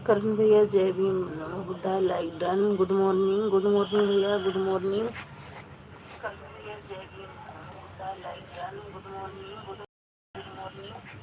करण भैया जय भीम, नमो बुद्धाय, लाइक डन। गुड मॉर्निंग भैया, गुड मॉर्निंग। करण भैया जय भीम, नमो बुद्धाय, like done. Good morning, good morning.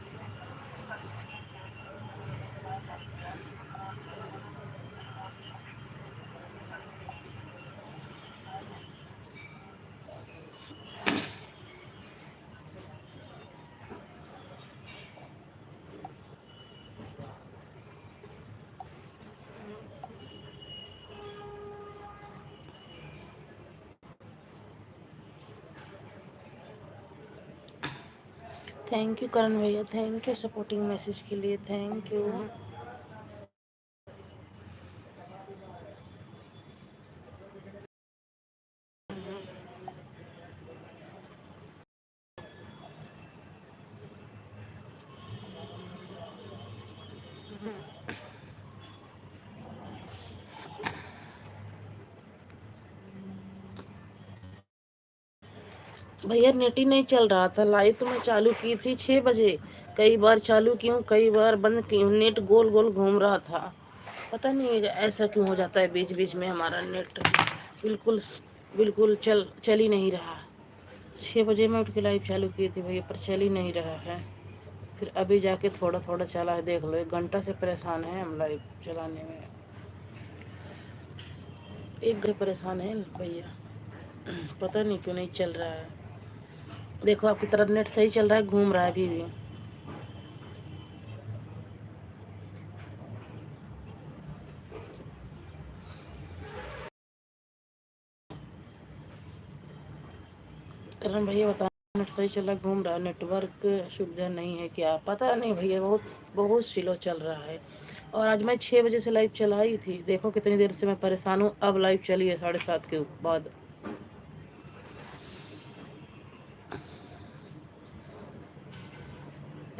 Thank you Karan भैया, थैंक यू सपोर्टिंग मैसेज के लिए, थैंक यू। भैया नेट ही नहीं चल रहा था, लाइव तो मैं चालू की थी 6 बजे। कई बार चालू की हूँ, कई बार बंद की हूँ, नेट गोल गोल घूम रहा था। पता नहीं ऐसा क्यों हो जाता है बीच बीच में, हमारा नेट बिल्कुल बिल्कुल चल ही नहीं रहा। 6 बजे मैं उठ के लाइव चालू की थी भैया, पर चल ही नहीं रहा है। फिर अभी जाके थोड़ा थोड़ा चला है, देख लो 1 घंटा से परेशान है हम लाइव चलाने में। 1 घंटे परेशान है भैया, पता नहीं क्यों नहीं चल रहा है। देखो आपकी तरफ नेट सही चल रहा है, घूम रहा है अभी भी। करण भैया बता, नेट सही चल रहा है, घूम रहा है, नेटवर्क सुविधा नहीं है क्या, पता नहीं भैया, बहुत बहुत स्लो चल रहा है। और आज मैं 6 बजे से लाइव चलाई थी, देखो कितनी देर से मैं परेशान हूँ। अब लाइव चली है 7:30 के बाद।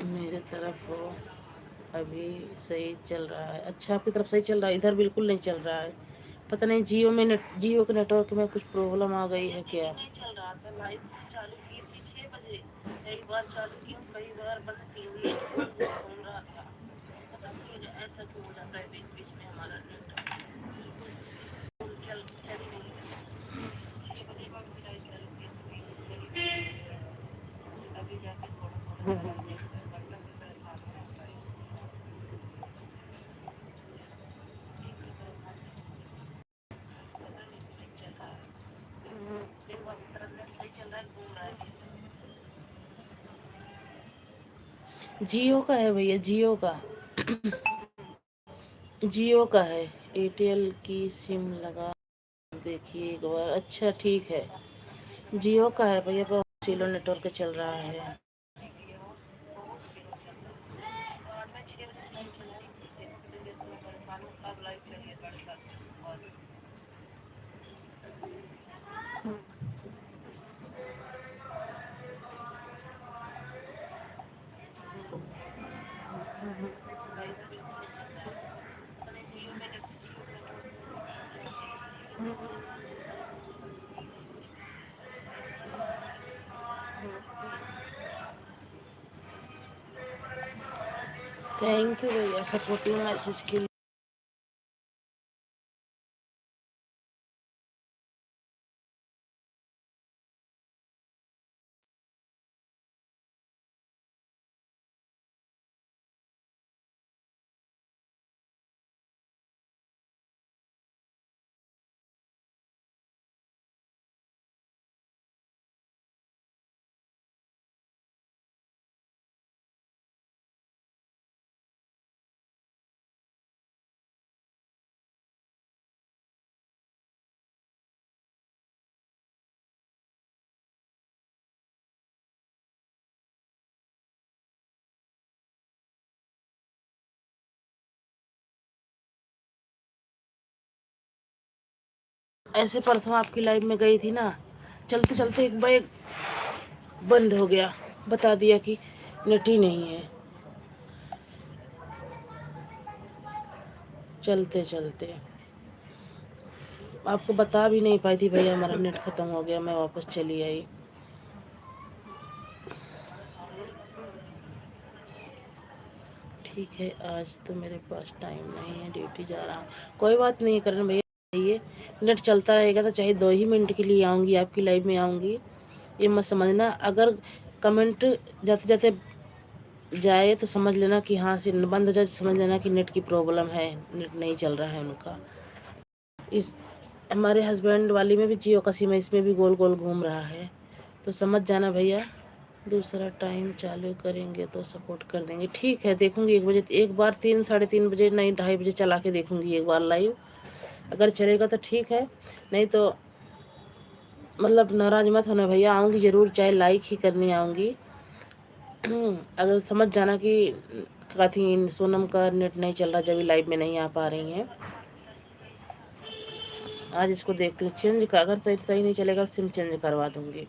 मेरे तरफ हो अभी सही चल रहा है। अच्छा, आपकी तरफ सही चल रहा है, इधर बिल्कुल नहीं चल रहा है। पता नहीं जियो के नेटवर्क में कुछ प्रॉब्लम आ गई है क्या। नहीं चल रहा था, लाइव चालू की थी 6 बजे, कई बार चालू की हूँ, कई बार बंद की हुई घूम रहा था। पता नहीं ऐसा क्यों हो जाता है बीच बीच में, हमारा नेट चल ही नहीं रहा। 6 बजे बाद भी लाइव चालू की थी, चल ही नहीं रहा। अभी जाके थोड़ा थोड़ा घंटा से परेशान है हम लाइव। जियो का है भैया, जियो का। जियो का है। एयरटेल की सिम लगा देखिए एक बार। अच्छा ठीक है, जियो का है भैया, बहुत स्लो नेटवर्क चल रहा है। थैंक यू भैया सपोर्टिंग मैसेज के लिए। ऐसे परसों आपकी लाइव में गई थी ना, चलते चलते एक बार बंद हो गया, बता दिया कि नेट ही नहीं है। चलते चलते आपको बता भी नहीं पाई थी भैया, हमारा नेट खत्म हो गया, मैं वापस चली आई। ठीक है, आज तो मेरे पास टाइम नहीं है, ड्यूटी जा रहा हूँ। कोई बात नहीं करण भैया, ये नेट चलता रहेगा तो चाहे 2 ही मिनट के लिए आऊँगी, आपकी लाइव में आऊँगी। ये मत समझना, अगर कमेंट जाते जाते जाए तो समझ लेना कि हाँ से बंद हो जाए, समझ लेना कि नेट की प्रॉब्लम है, नेट नहीं चल रहा है उनका। इस हमारे हस्बैंड वाली में भी जियो का सिम है, इसमें भी गोल गोल घूम रहा है, तो समझ जाना भैया। दूसरा टाइम चालू करेंगे तो सपोर्ट कर देंगे, ठीक है देखूंगी 1 बजे, एक बार 3 साढ़े 3 बजे नहीं 2:30 बजे चला के देखूंगी एक बार लाइव, अगर चलेगा तो ठीक है, नहीं तो मतलब नाराज मत होना भैया, आऊँगी ज़रूर, चाहे लाइक ही करने आऊँगी। अगर समझ जाना कि काथी सोनम का नेट नहीं चल रहा, जब भी लाइव में नहीं आ पा रही हैं। आज इसको देखती हूँ, चेंज का अगर सही सही नहीं चलेगा सिम चेंज करवा दूँगी।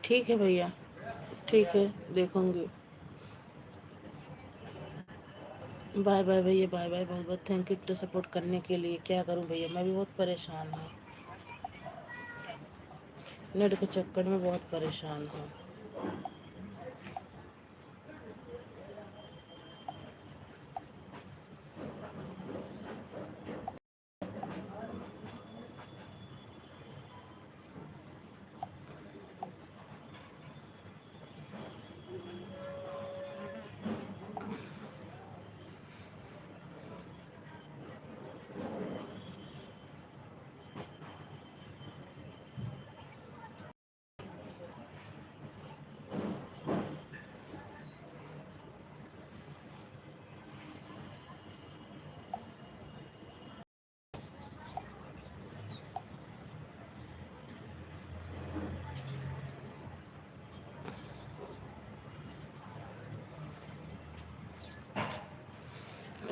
ठीक है भैया, ठीक है देखूँगी। बाय बाय भैया, बाय बाय, बहुत बहुत थैंक यू तो सपोर्ट करने के लिए। क्या करूं भैया, मैं भी बहुत परेशान हूँ, नेट के चक्कर में बहुत परेशान हूँ।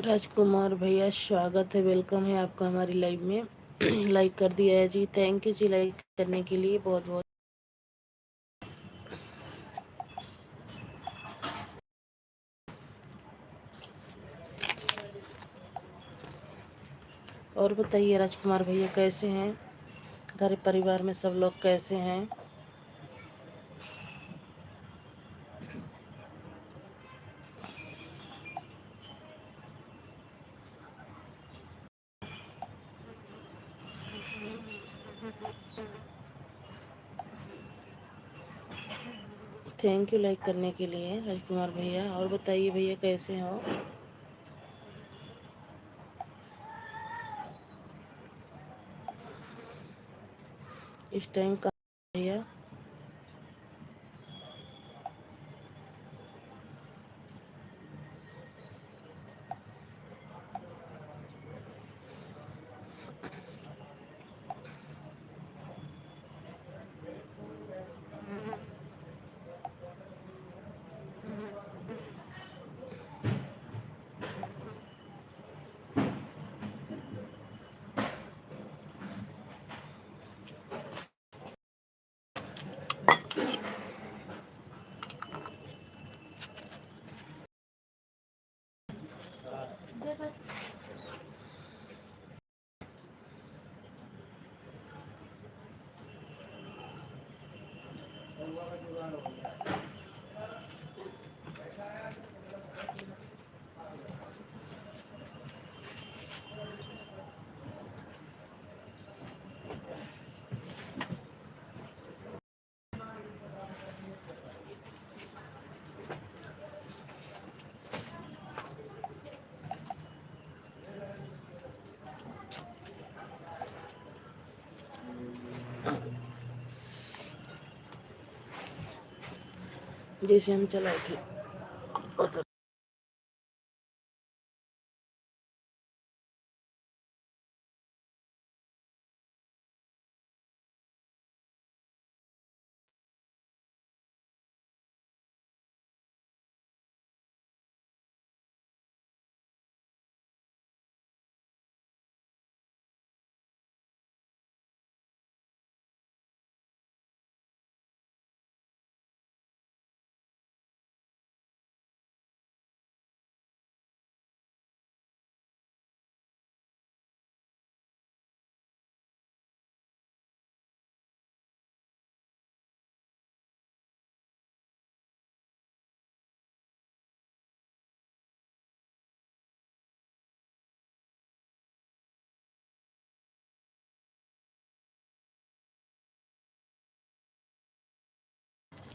राजकुमार भैया स्वागत है, वेलकम है आपका हमारी लाइव में। लाइक कर दिया है जी, थैंक यू जी लाइक करने के लिए, बहुत बहुत। और बताइए राजकुमार भैया कैसे हैं, घर परिवार में सब लोग कैसे हैं? थैंक यू लाइक करने के लिए राजकुमार भैया। और बताइए भैया कैसे हो? इस टाइम का भैया जैसे हम चलाए थे उधर।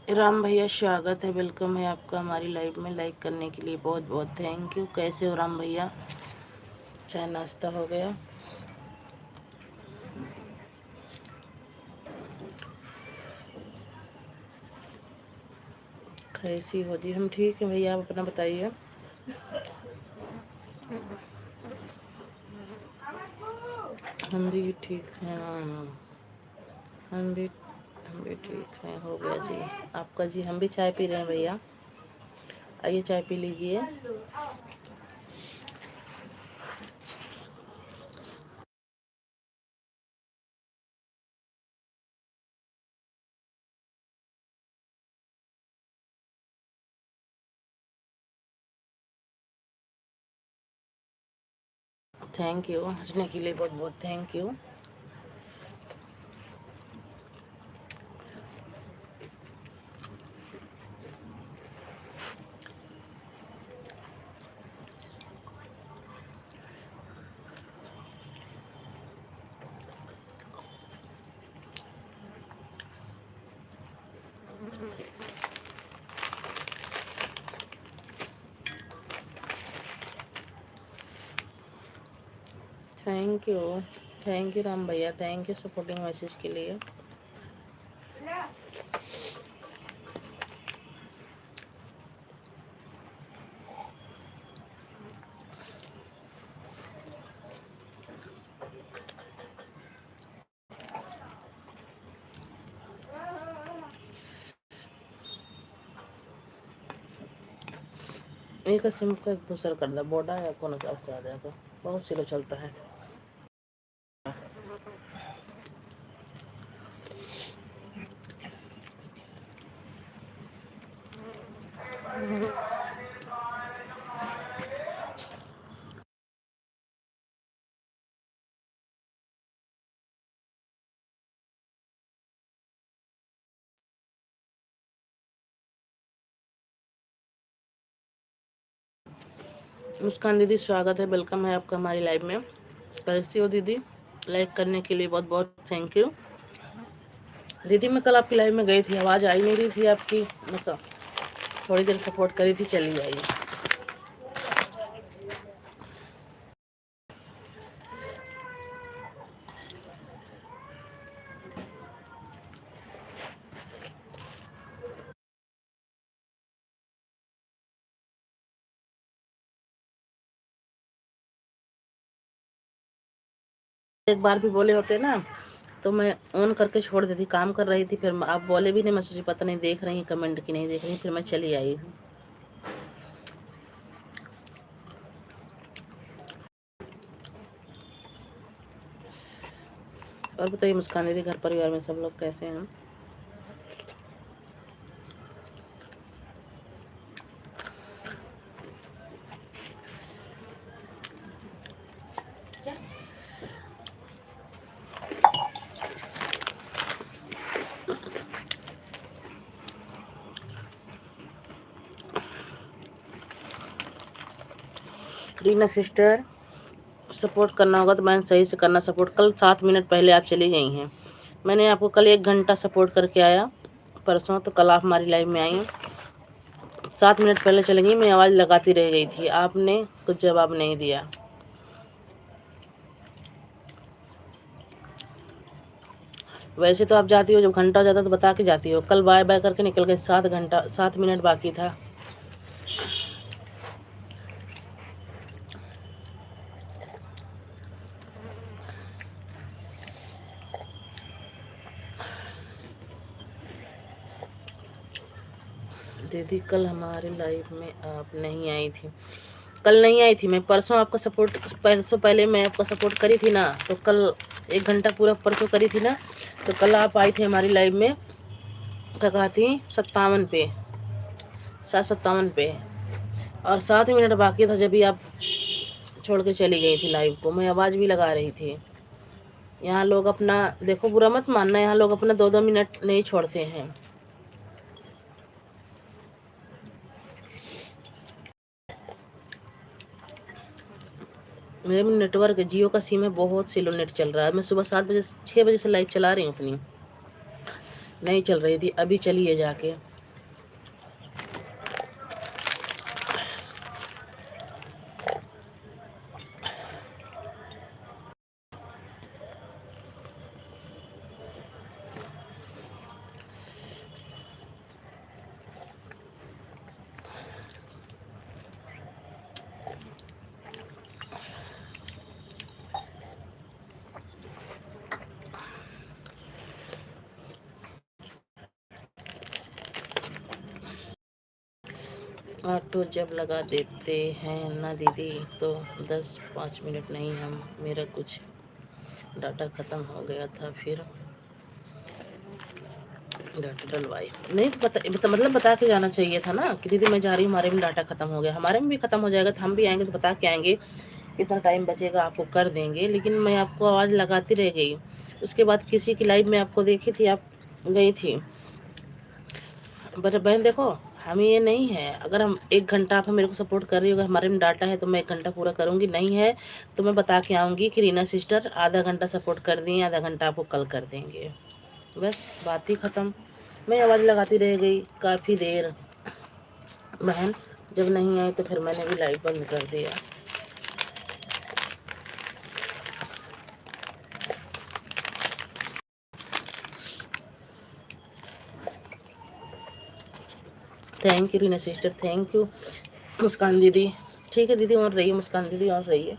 राम भैया स्वागत है, वेलकम है आपका हमारी लाइव में। लाइक करने के लिए बहुत बहुत थैंक यू। कैसे हो राम भैया? चाय नाश्ता हो गया? कैसी हो जी? हम ठीक हैं भैया, आप अपना बताइए। हम भी ठीक हैं। हम भी हम भी ठीक हैं। हो गया जी आपका? जी हम भी चाय पी रहे हैं भैया, आइए चाय पी लीजिए। थैंक यू, हंसने के लिए बहुत बहुत thank you. Thank you Ram भैया, थैंक यू सपोर्टिंग मैसेज के लिए। एक सिम का दूसरा कर दे बोडा या कौन सा आ जाएगा, बहुत स्लो चलता है। मुस्कान दीदी स्वागत है, वेलकम है आपका हमारी लाइव में। कैसी हो दीदी? लाइक करने के लिए बहुत बहुत थैंक यू। दीदी मैं कल आपकी लाइव में गई थी, आवाज़ आई नहीं रही थी आपकी, मतलब थोड़ी देर सपोर्ट करी थी, चली आई। एक बार भी बोले होते ना तो मैं ऑन करके छोड़ देती, काम कर रही थी, फिर आप बोले भी नहीं, मैं सोची पता नहीं देख रही कमेंट की नहीं देख रही, फिर मैं चली आई। और बताइए मुस्कान दीदी, घर परिवार में सब लोग कैसे हैं? रीना सिस्टर, सपोर्ट करना होगा तो मैंने सही से करना सपोर्ट। कल 7 मिनट पहले आप चली गई हैं, मैंने आपको कल 1 घंटा सपोर्ट करके आया परसों, तो कल आप हमारी लाइव में आई हैं। 7 मिनट पहले चली गई, मैं आवाज़ लगाती रह गई थी, आपने कुछ जवाब नहीं दिया। वैसे तो आप जाती हो, जब घंटा हो जाता तो बता के जाती हो। कल बाय बाय करके निकल गए, 7 घंटा 7 मिनट बाकी था। दीदी कल हमारे लाइफ में आप नहीं आई थी। कल नहीं आई थी मैं, परसों आपका सपोर्ट, परसों पहले मैं आपका सपोर्ट करी थी ना, तो कल 1 घंटा पूरा परसों करी थी ना, तो कल आप आई थी हमारी लाइव में। क्या कहा थी? 57 पे, 757 पे, और 7 मिनट बाकी था जब भी आप छोड़ के चली गई थी लाइव को। मैं आवाज़ भी लगा रही थी। यहाँ लोग अपना, देखो बुरा मत मानना, यहाँ लोग अपना 2-2 मिनट नहीं छोड़ते हैं। मेरे में नेटवर्क, जियो का सिम है, बहुत स्लो नेट चल रहा है। मैं सुबह 7 बजे 6 बजे से लाइव चला रही हूँ अपनी, नहीं चल रही थी, अभी चली है जाके। ऑटो जब लगा देते हैं ना दीदी, तो 10-5 मिनट नहीं, हम मेरा कुछ डाटा ख़त्म हो गया था, फिर डाटा डलवाई नहीं। मतलब बता के जाना चाहिए था ना कि दीदी मैं जा रही हूँ, हमारे में डाटा ख़त्म हो गया। हमारे में भी ख़त्म हो जाएगा तो हम भी आएंगे तो बता के आएंगे, कितना टाइम बचेगा आपको कर देंगे। लेकिन मैं आपको आवाज़ लगाती रह गई। उसके बाद किसी की लाइव में आपको देखी थी, आप गई थी। बट बहन देखो, हमें ये नहीं है, अगर हम 1 घंटा आप मेरे को सपोर्ट कर रही हो, अगर हमारे में डाटा है तो मैं 1 घंटा पूरा करूँगी, नहीं है तो मैं बता के आऊँगी कि रीना सिस्टर आधा घंटा सपोर्ट कर दी, आधा घंटा आपको कल कर देंगे। बस बात ही ख़त्म। मैं आवाज़ लगाती रह गई काफ़ी देर बहन, जब नहीं आई तो फिर मैंने भी लाइव बंद कर दिया। Thank you Reena sister, thank you Muskan दीदी। ठीक है दीदी, और रही है मुस्कान दीदी, और रही है।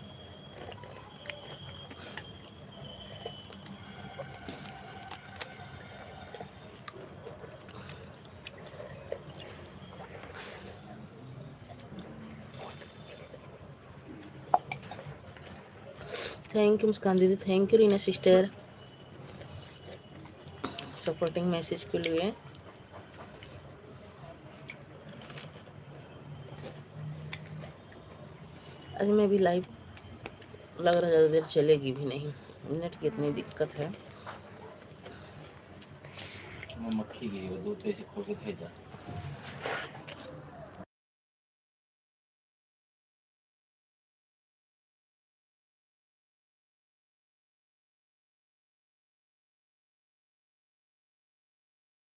थैंक यू मुस्कान दीदी, thank you Reena sister supporting message के लिए। अरे मैं भी लाइव लग रहा ज़्यादा देर चलेगी भी नहीं, नेट की इतनी दिक्कत है। मक्खी गई, वो दूध पैसे खोल के भेजा।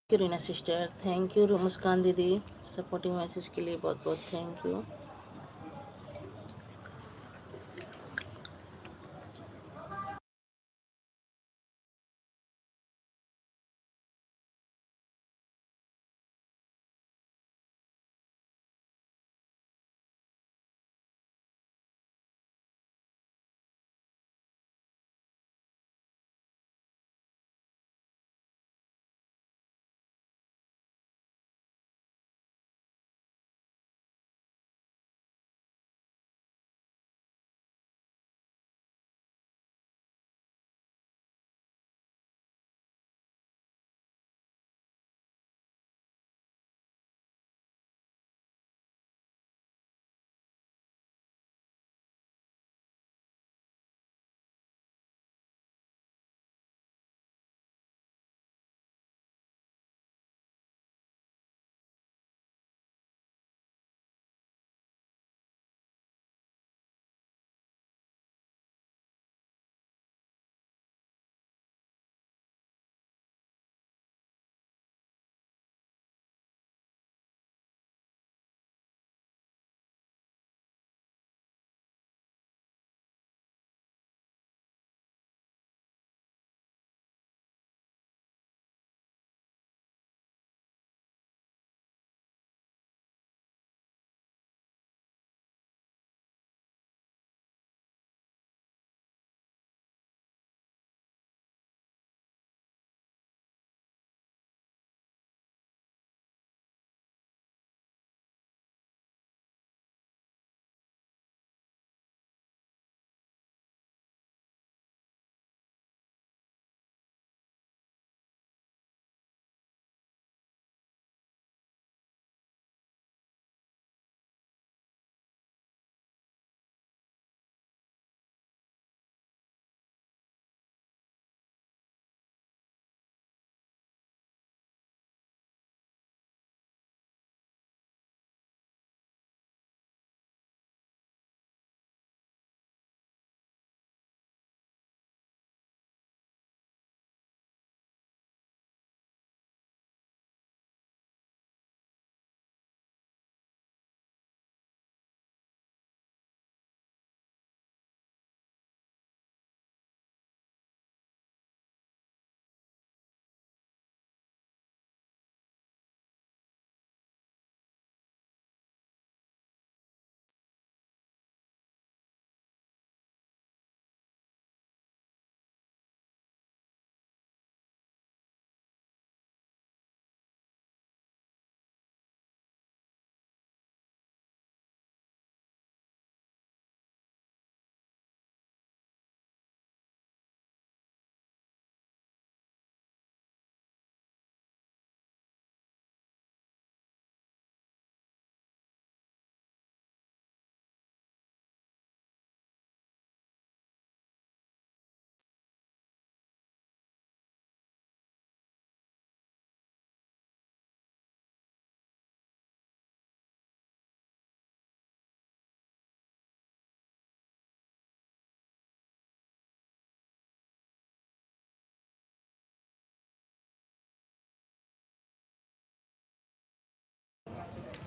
Reena sister, thank you Muskan दीदी सपोर्टिंग मैसेज के लिए, बहुत बहुत thank you.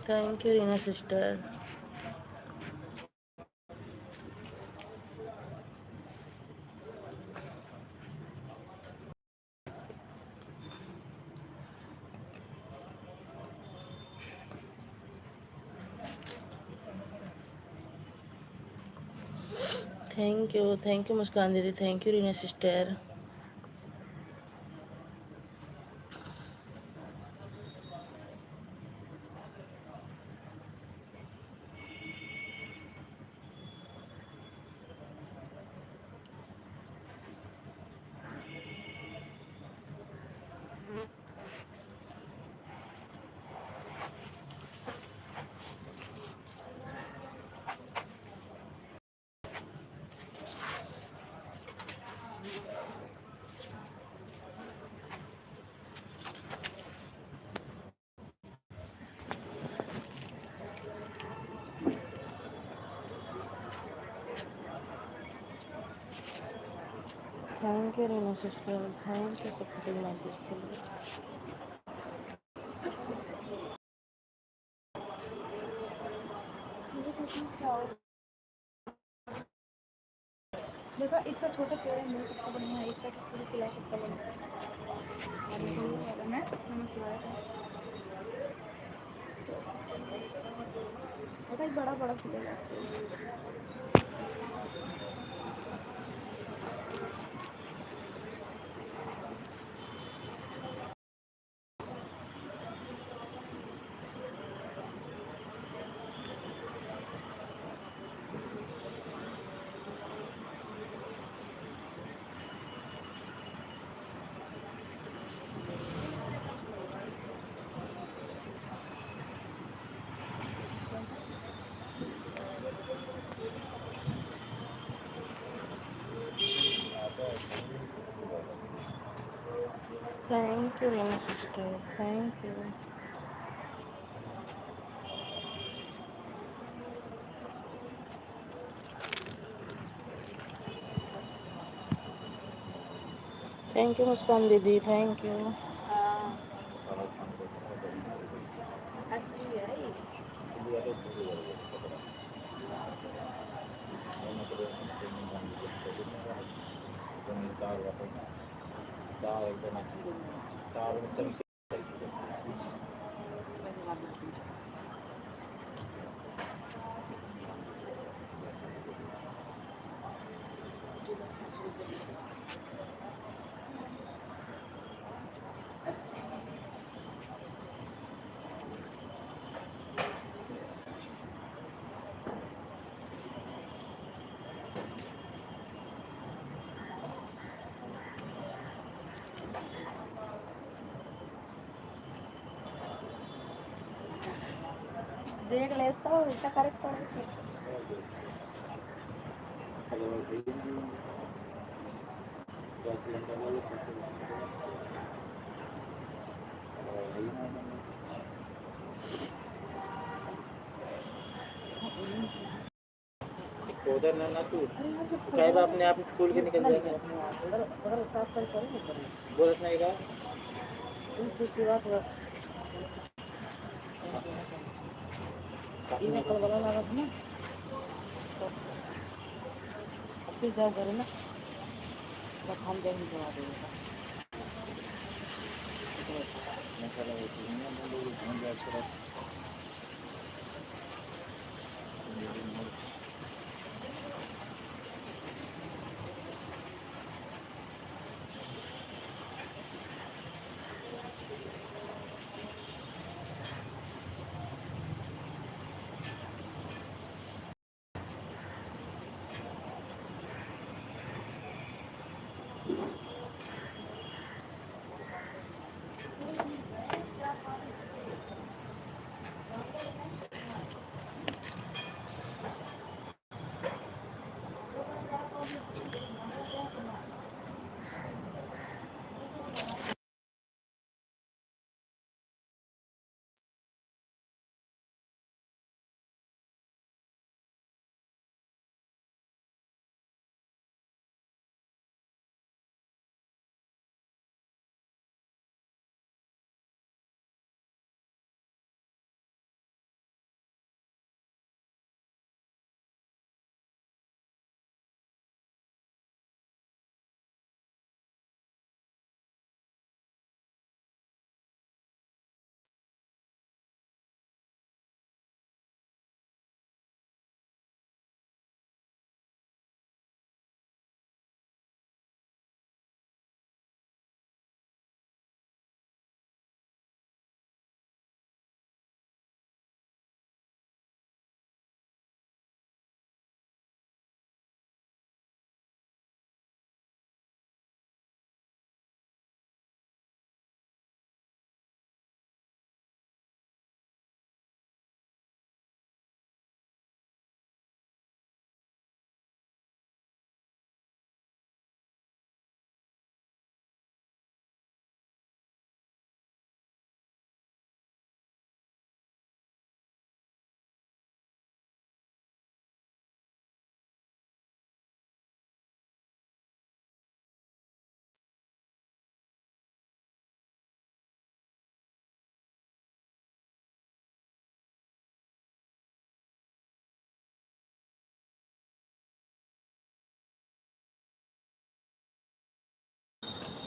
Thank you Reena sister. Thank you Muskan दीदी, thank you Reena sister. Thank you Reena sister, thank you supporting message के लिए। देखो इसका छोटा पेड़ है, मेरे कितना बढ़िया है, इसका पूरी खिला कितना बढ़िया है। मैंने खिलाया था, बड़ा बड़ा खिलेगा। Thank you Reena sister, thank you. Thank you Muskan दीदी, थैंक यू। देख लेता हूँ इसका करेक्ट उधर ना तू कई बार अपने आप खोल के निकल जाएगा। साफ कर बोलत नहीं का बात बस ये कल वाला लगा था ना, फिर जाओ करे ना, तो हम जाएंगे जवा देंगे।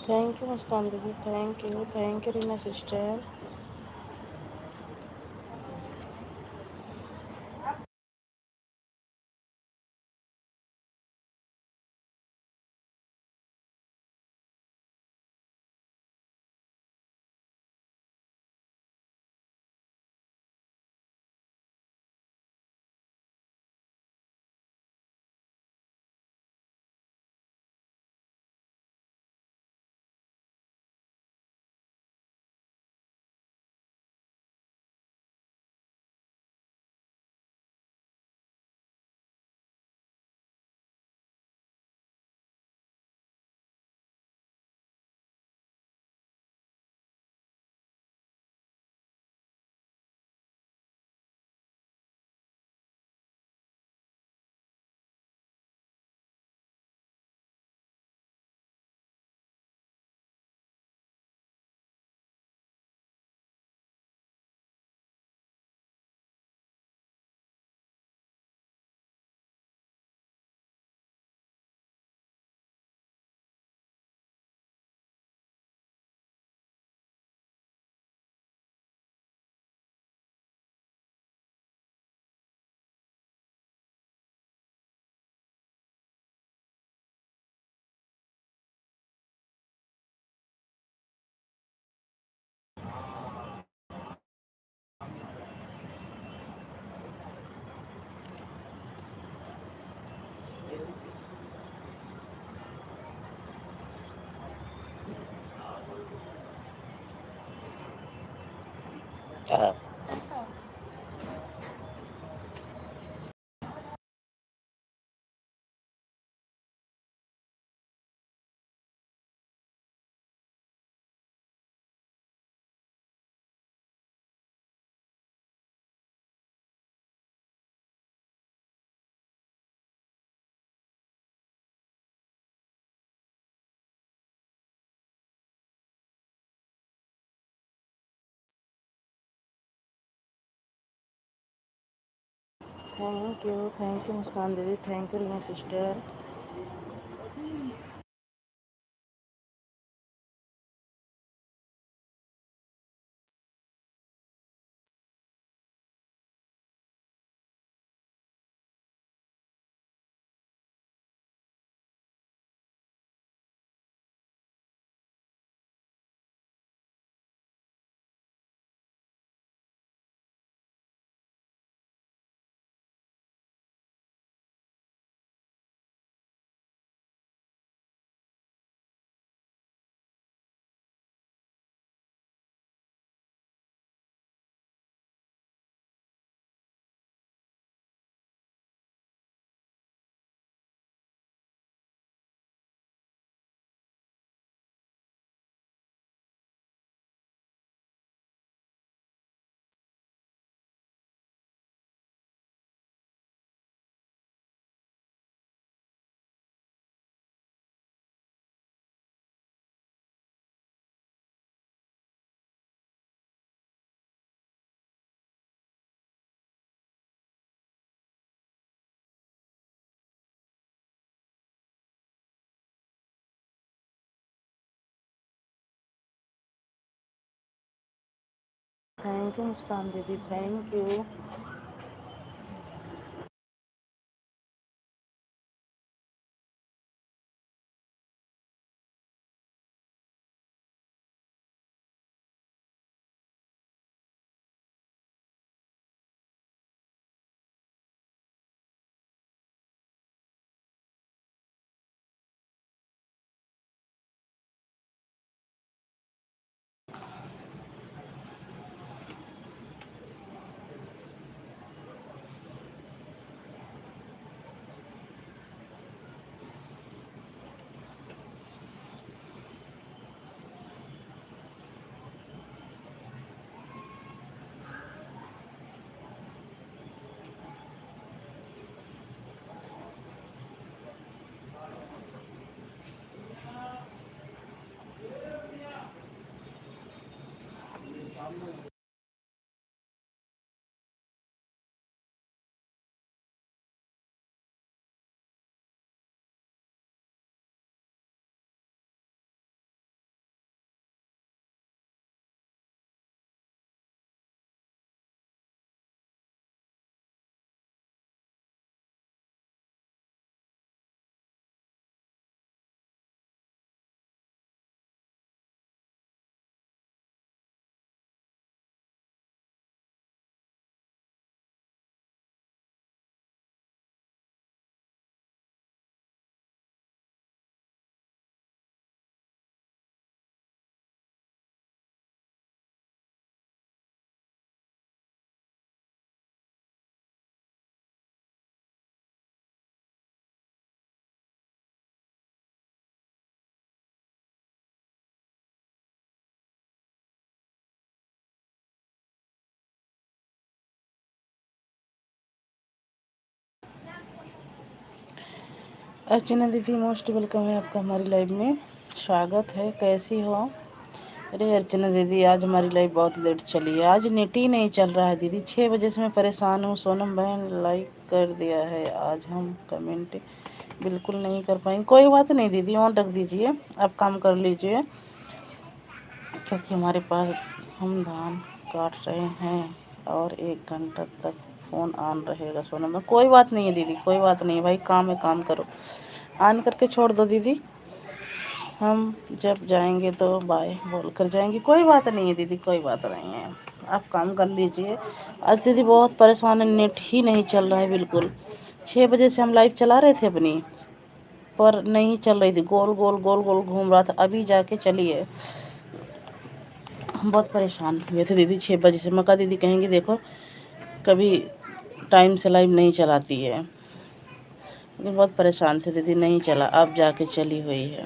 थैंक यू मुस्कान दीदी, thank you Reena sister. Thank you Muskan दीदी, thank you Reena sister. Thank you Muskan दीदी, थैंक यू। अर्चना दीदी मोस्ट वेलकम है आपका हमारी लाइव में। स्वागत है, कैसी हो आप? अरे अर्चना दीदी, आज हमारी लाइव बहुत लेट चली है। आज नेट ही नहीं चल रहा है दीदी, 6 बजे से मैं परेशान हूँ। सोनम बहन लाइक कर दिया है, आज हम कमेंट बिल्कुल नहीं कर पाएंगे। कोई बात नहीं दीदी, ऑन रख दीजिए, आप काम कर लीजिए, क्योंकि हमारे पास हम धान काट रहे हैं और 1 घंटा तक फ़ोन ऑन रहेगा। सोनम में कोई बात नहीं है दीदी, कोई बात नहीं है भाई, काम है, काम करो, ऑन करके छोड़ दो दीदी। हम जब जाएंगे तो बाय बोल कर जाएंगे, कोई बात नहीं है दीदी, कोई बात नहीं है, आप काम कर लीजिए। आज दीदी बहुत परेशान है, नेट ही नहीं चल रहा है बिल्कुल। 6 बजे से हम लाइव चला रहे थे अपनी, पर नहीं चल रही थी, गोल गोल गोल गोल घूम रहा था, अभी जाके चली है। हम बहुत परेशान हुए थे दीदी 6 बजे से। मक्का दीदी कहेंगी देखो कभी टाइम से लाइव नहीं चलाती है, लेकिन बहुत परेशान थे दीदी, नहीं चला, अब जाके चली हुई है।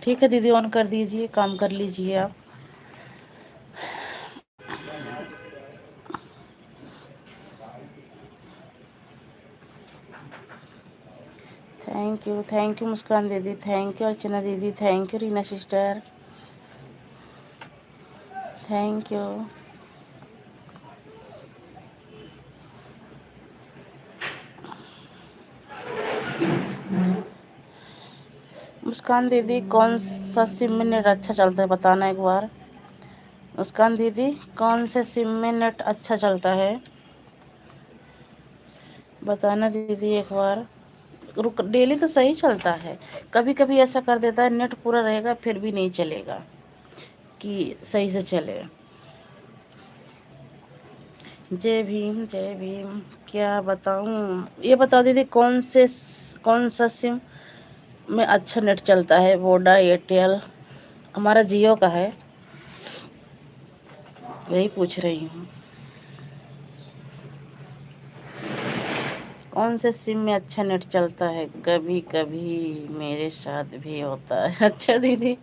ठीक है दीदी, ऑन कर दीजिए, काम कर लीजिए आप। थैंक यू मुस्कान दीदी, थैंक यू अर्चना दीदी, thank you Reena sister, thank you. Muskan दीदी कौन सा सिम में नेट अच्छा चलता है बताना एक बार। मुस्कान दीदी कौन से सिम में नेट अच्छा चलता है बताना दीदी एक बार। रुक, डेली तो सही चलता है, कभी कभी ऐसा कर देता है नेट पूरा रहेगा फिर भी नहीं चलेगा कि सही से चले। जय भीम जय भीम। क्या बताऊं, ये बता दीदी कौन सा सिम में अच्छा नेट चलता है? वोडा, एयरटेल, हमारा जियो का है, यही पूछ रही हूँ। कौन से सिम में अच्छा नेट चलता है? कभी कभी मेरे साथ भी होता है। अच्छा दीदी।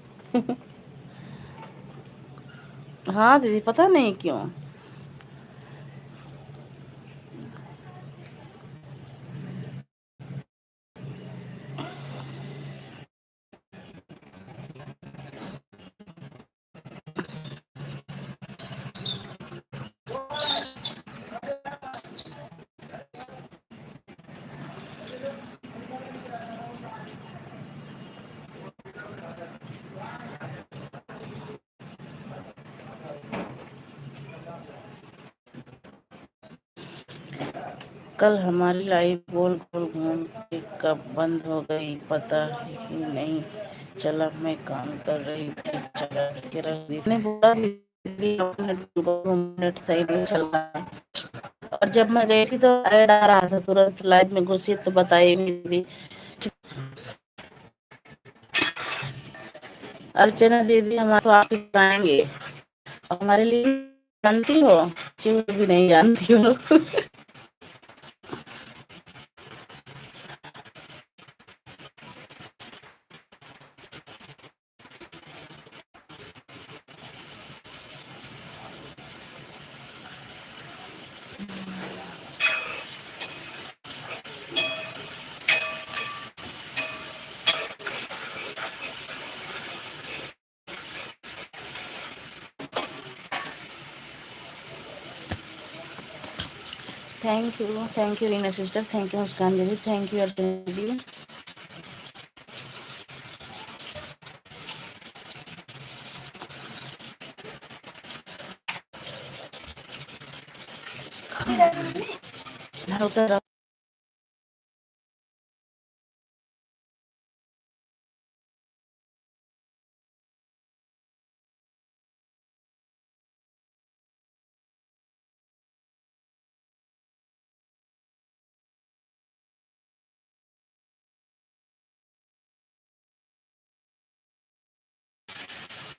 हाँ दीदी, पता नहीं क्यों। कल हमारी लाइव गोल गोल घूम के कब बंद हो गई पता ही नहीं चला। मैं काम कर रही थी, चला के रख दी। मैंने बोला दीदी नेट सही नहीं चल रहा है, और जब मैं गई थी तो ऐड आ रहा था, तुरंत लाइव में घुसी तो बताई दीदी। अर्चना दीदी हम तो आप आएंगे हमारे लिए, जानती हो, चूर भी नहीं जानती हो। Thank you Reena sister, thank you Muskan दीदी, थैंक यू अर्चना दीदी। उतर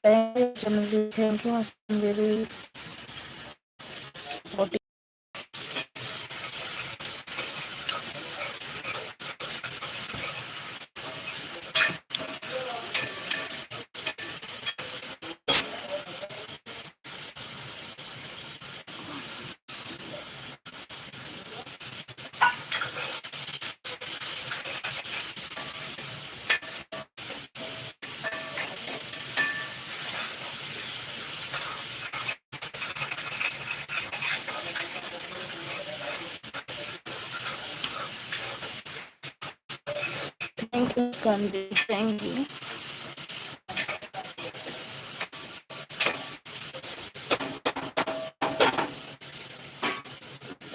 थैंक यू मुस्कान दीदी। थैंक यू मुस्कान दीदी, thank you.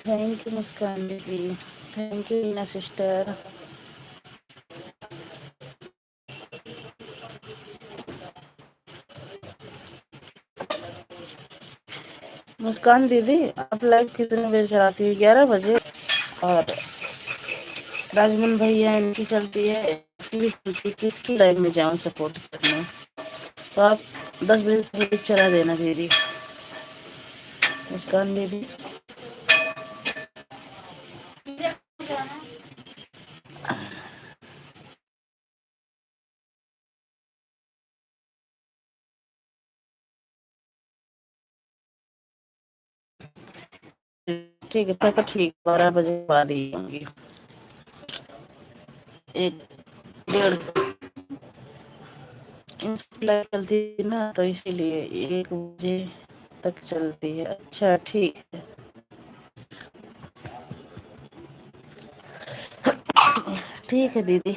Thank you Muskan दीदी, थैंक यू रीना सिस्टर। मुस्कान दीदी आप लाइव कितने बजे चलाती है? 11 बजे। और राजमन भैया इनकी चलती है, इसकी चलती है, किसकी लाइव में जाऊँ सपोर्ट करने? तो आप 10 बजे तक चला देना दीदी, मुस्कान दीदी। ठीक है, तो ठीक 12 बजे बाद ही होंगी। 1 डेढ़ लाइव चलती है ना, तो इसीलिए 1 बजे तक चलती है। अच्छा ठीक है, ठीक है दीदी।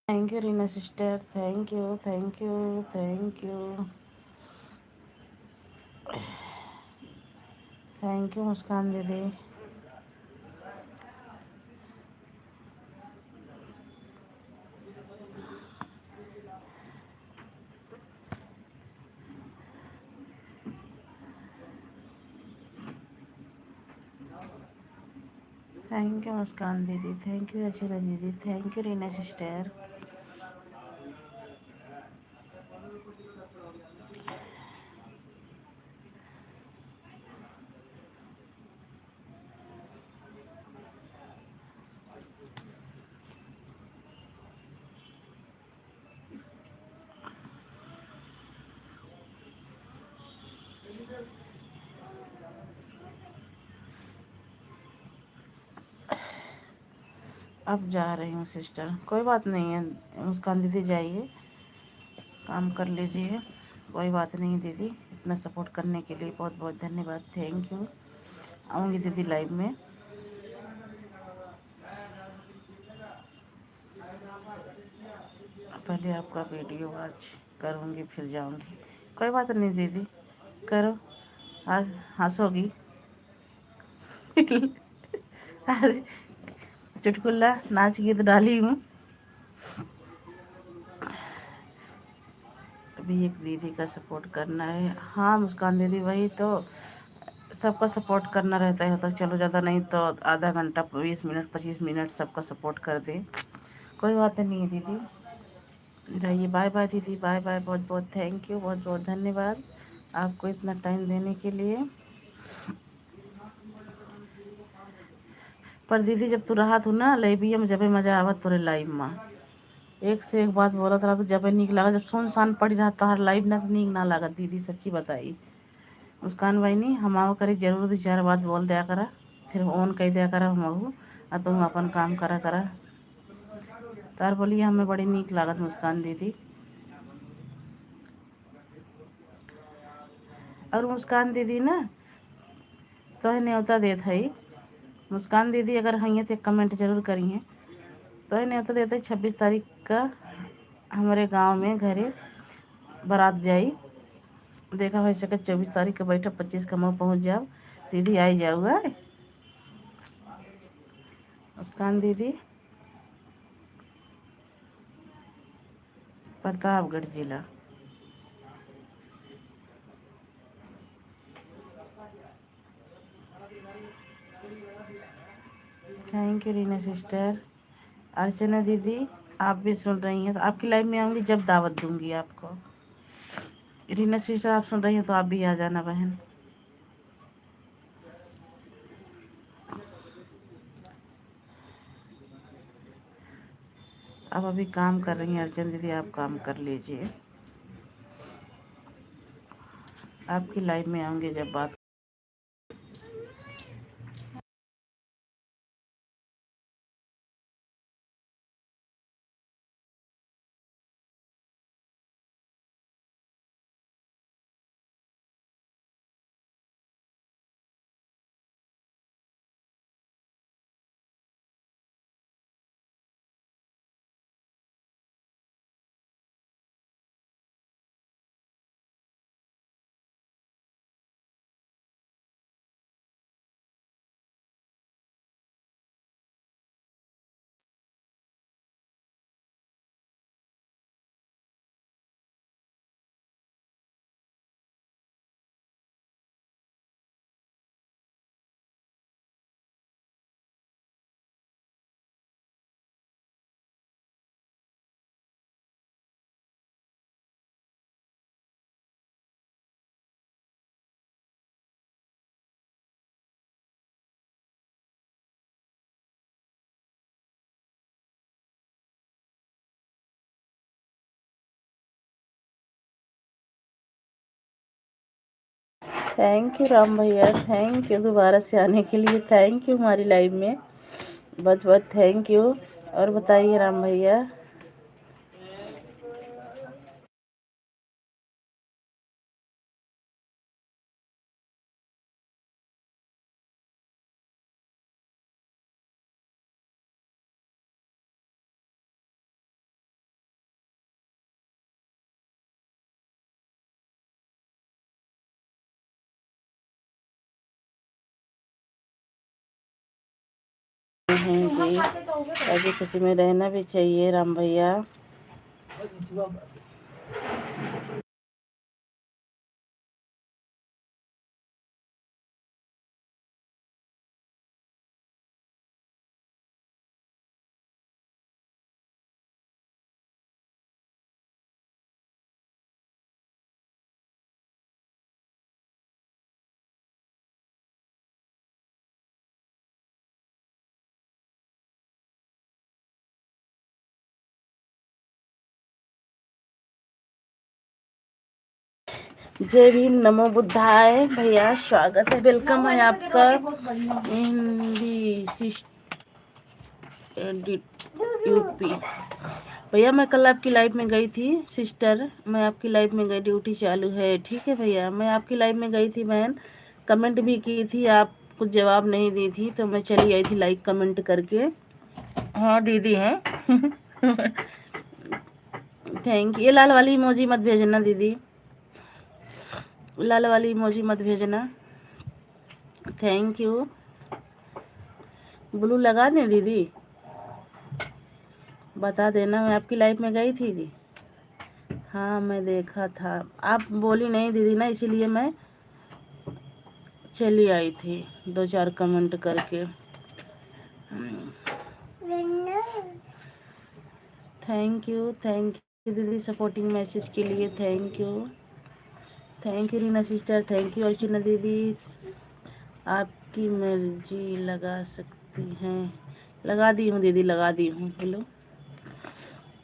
Thank you Reena sister, thank you, thank you, thank you, thank you Muskan दीदी। थैंक यू मुस्कान दीदी, थैंक यू रचना दीदी, थैंक यू रीना सिस्टर। अब जा रही हूँ सिस्टर, कोई बात नहीं है। मुस्कान दीदी जाइए, काम कर लीजिए, कोई बात नहीं दीदी। इतना सपोर्ट करने के लिए बहुत बहुत धन्यवाद, थैंक यू। आऊँगी दीदी लाइव में। पहले आपका वीडियो वॉच करूँगी फिर जाऊँगी। कोई बात नहीं दीदी, करो। आज हंसोगी। आज चुटकुला नाच गीत डाली हूँ। अभी एक दीदी का सपोर्ट करना है। हाँ मुस्कान दीदी, वही तो, सबका सपोर्ट करना रहता है। तो चलो ज़्यादा नहीं तो आधा घंटा, 20 मिनट 25 मिनट सबका सपोर्ट कर दे, कोई बात नहीं है दीदी। जाइए, बाय बाय दीदी, बाय बाय। बहुत बहुत थैंक यू, बहुत बहुत धन्यवाद आपको इतना टाइम देने के लिए। पर दीदी जब तू रहा तू ना लाइब्रेरी में, जबे मजा आवत तोरे लाइव में, एक से एक बात बोलत रहा तो जबे नीक लगा। जब सुनसान पड़ी रहा तोहर लाइव ना, तो नीक ना लागत दीदी, सच्ची बताई। मुस्कान भाई नहीं हम आओ करी जरूर, 2 4 बात बोल दिया करा, फिर ऑन कह दिया करा हम, आ तुम अपन काम करा करा। तार बोलिए हमें बड़ी नीक लागत मुस्कान दीदी। और मुस्कान दीदी ना तो न्योता देत है। मुस्कान दीदी अगर हैं तो कमेंट जरूर करी हैं। तो न्योता देते 26 तारीख का हमारे गांव में घरे बारात जाई। देखा हो सके 24 तारीख का बैठा, 25 का मैं पहुँच जाओ, दीदी आई जाऊगा। मुस्कान दीदी प्रतापगढ़ जिला। Thank you Reena sister. Archana दीदी आप भी सुन रही हैं तो आपकी लाइव में आऊँगी जब दावत दूंगी आपको। रीना सिस्टर आप सुन रही हैं तो आप भी आ जाना बहन। अब अभी काम कर रही हैं अर्चना दीदी, आप काम कर लीजिए, आपकी लाइव में आऊँगी जब बात। थैंक यू राम भैया, थैंक यू दोबारा से आने के लिए, थैंक यू हमारी लाइव में, बहुत बहुत थैंक यू। और बताइए राम भैया। हैं जी, ऐसी खुशी में रहना भी चाहिए राम भैया। जय भीम, नमो बुद्धाय भैया, स्वागत है, वेलकम है आपका। Hindi edit UP. भैया मैं कल आपकी लाइव में गई थी सिस्टर, मैं आपकी लाइव में गई, ड्यूटी चालू है। ठीक है भैया, मैं आपकी लाइव में गई थी बहन, कमेंट भी की थी, आप कुछ जवाब नहीं दी थी तो मैं चली आई थी लाइक कमेंट करके। हाँ दीदी हैं। Thank you. ये लाल वाली इमोजी मत भेजना दीदी, लाल वाली इमोजी मत भेजना। Thank you. ब्लू लगा दें दीदी, बता देना, मैं आपकी लाइफ में गई थी जी। हाँ मैं देखा था, आप बोली नहीं दीदी ना, इसीलिए मैं चली आई थी 2-4 कमेंट करके। थैंक यू दीदी सपोर्टिंग मैसेज के लिए, thank you Reena sister, thank you Archana दीदी। आपकी मर्जी लगा सकती हैं, लगा दी हूँ दीदी, लगा दी हूँ। हेलो,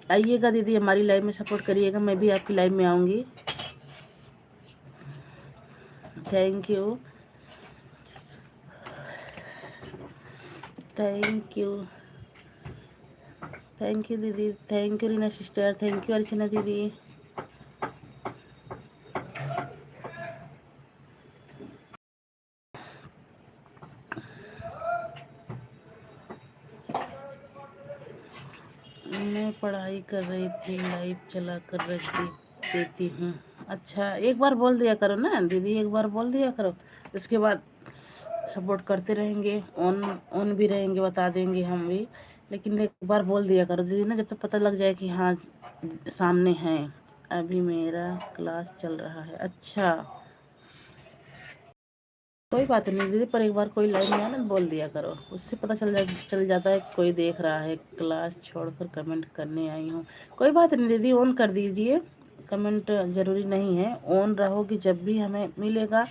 आइएगा दीदी हमारी लाइव में, सपोर्ट करिएगा, मैं भी आपकी लाइव में आऊँगी। थैंक यू दीदी, thank you Reena sister, thank you Archana दीदी। मैं पढ़ाई कर रही थी, लाइव चला कर रख देती हूँ। अच्छा एक बार बोल दिया करो ना दीदी, एक बार बोल दिया करो, उसके बाद सपोर्ट करते रहेंगे, ऑन ऑन भी रहेंगे, बता देंगे हम भी, लेकिन एक बार बोल दिया करो दीदी ना, जब तक पता लग जाए कि हाँ सामने हैं। अभी मेरा क्लास चल रहा है। अच्छा कोई बात नहीं दीदी, पर एक बार कोई लाइव में आना बोल दिया करो, उससे पता चल जाता है कोई देख रहा है। क्लास छोड़कर कमेंट करने आई हूँ, कोई बात नहीं दीदी, ऑन कर दीजिए, कमेंट ज़रूरी नहीं है, ऑन रहोगी जब भी हमें मिलेगा।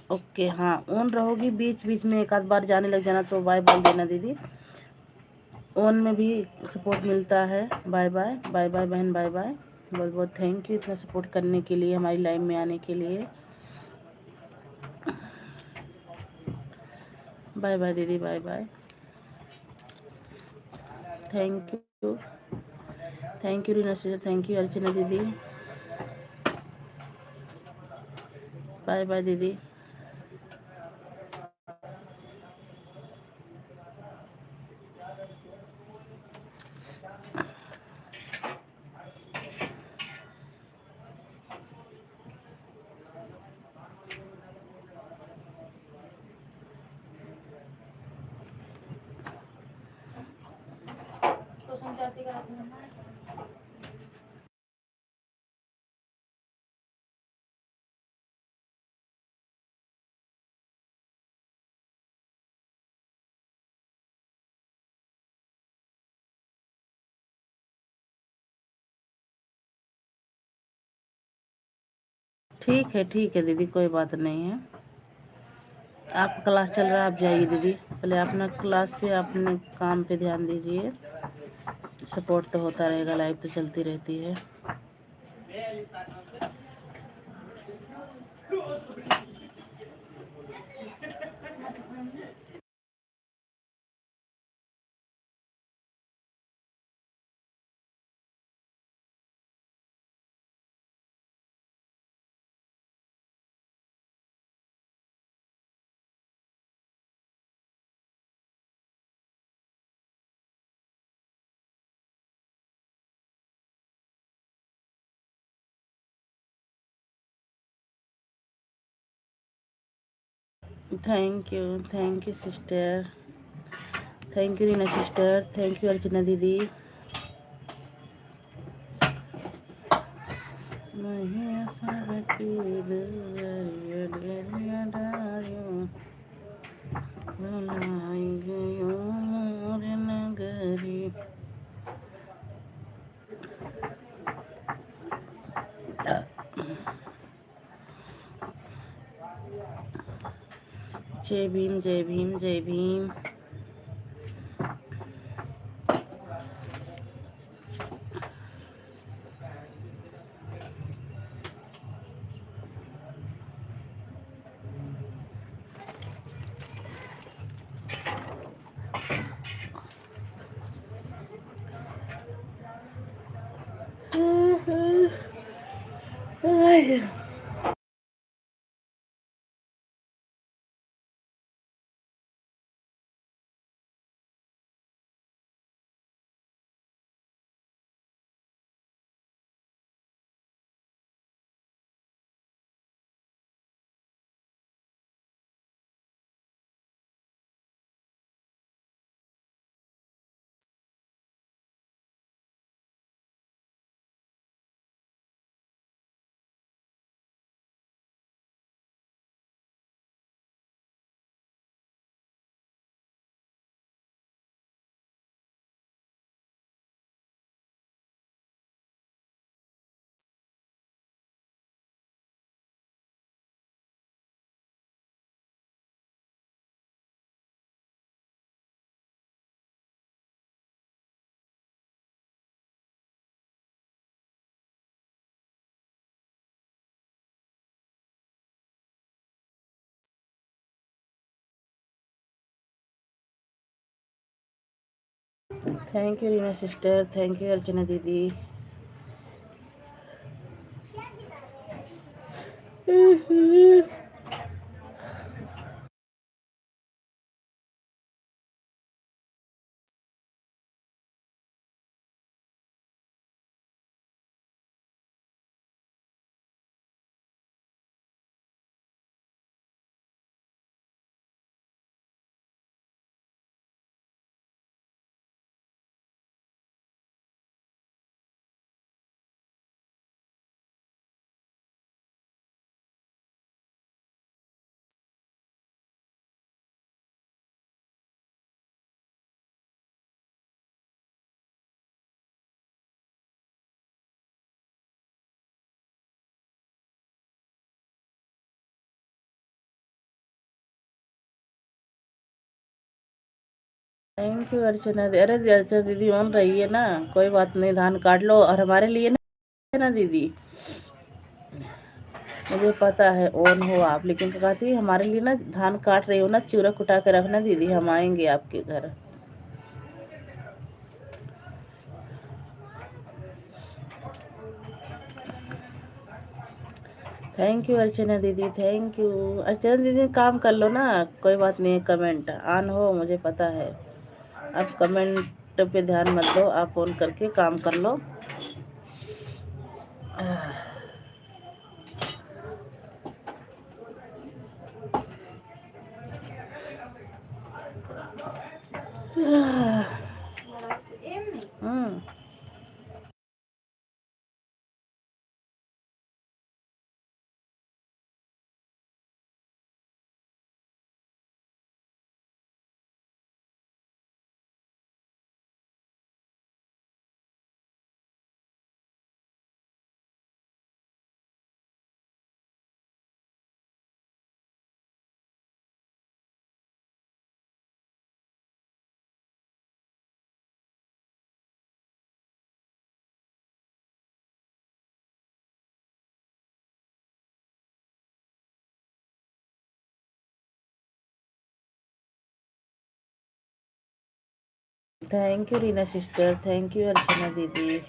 ओके हाँ ऑन रहोगी, बीच बीच में एक आध बार जाने लग जाना तो बाय बोल देना दीदी, ऑन में भी सपोर्ट मिलता है। बाय बाय, बाय बाय बहन, बाय बाय, बहुत बहुत थैंक यू इतना सपोर्ट करने के लिए, हमारी लाइव में आने के लिए। बाय बाय दीदी, bye bye, thank you Reena sister, thank you Archana दीदी, बाय बाय दीदी। ठीक है दीदी, कोई बात नहीं है। आपका क्लास चल रहा है, आप जाइए दीदी, पहले अपना क्लास पे अपने काम पे ध्यान दीजिए, सपोर्ट तो होता रहेगा, लाइव तो चलती रहती है। Thank you sister, thank you Reena sister, thank you Archana दीदी। Jai Bhim, Jai Bhim, Jai Bhim. Hi. Thank you Reena sister, thank you Archana दीदी। थैंक यू अर्चना दीदी। अरे अर्चना दीदी ऑन रही है ना, कोई बात नहीं, धान काट लो। और हमारे लिए ना दीदी, मुझे पता है ऑन हो आप, लेकिन क्या कहती है, हमारे लिए ना धान काट रही हो ना, चूरा कुटा के रखना दीदी, हम आएंगे आपके घर। थैंक यू अर्चना दीदी, थैंक यू। अर्चना दीदी काम कर लो ना, कोई बात नहीं, कमेंट ऑन हो मुझे पता है। आप कमेंट पे ध्यान मत दो, आप ऑन करके काम कर लो। Hmm. Thank you Reena sister, thank you Archana दीदी।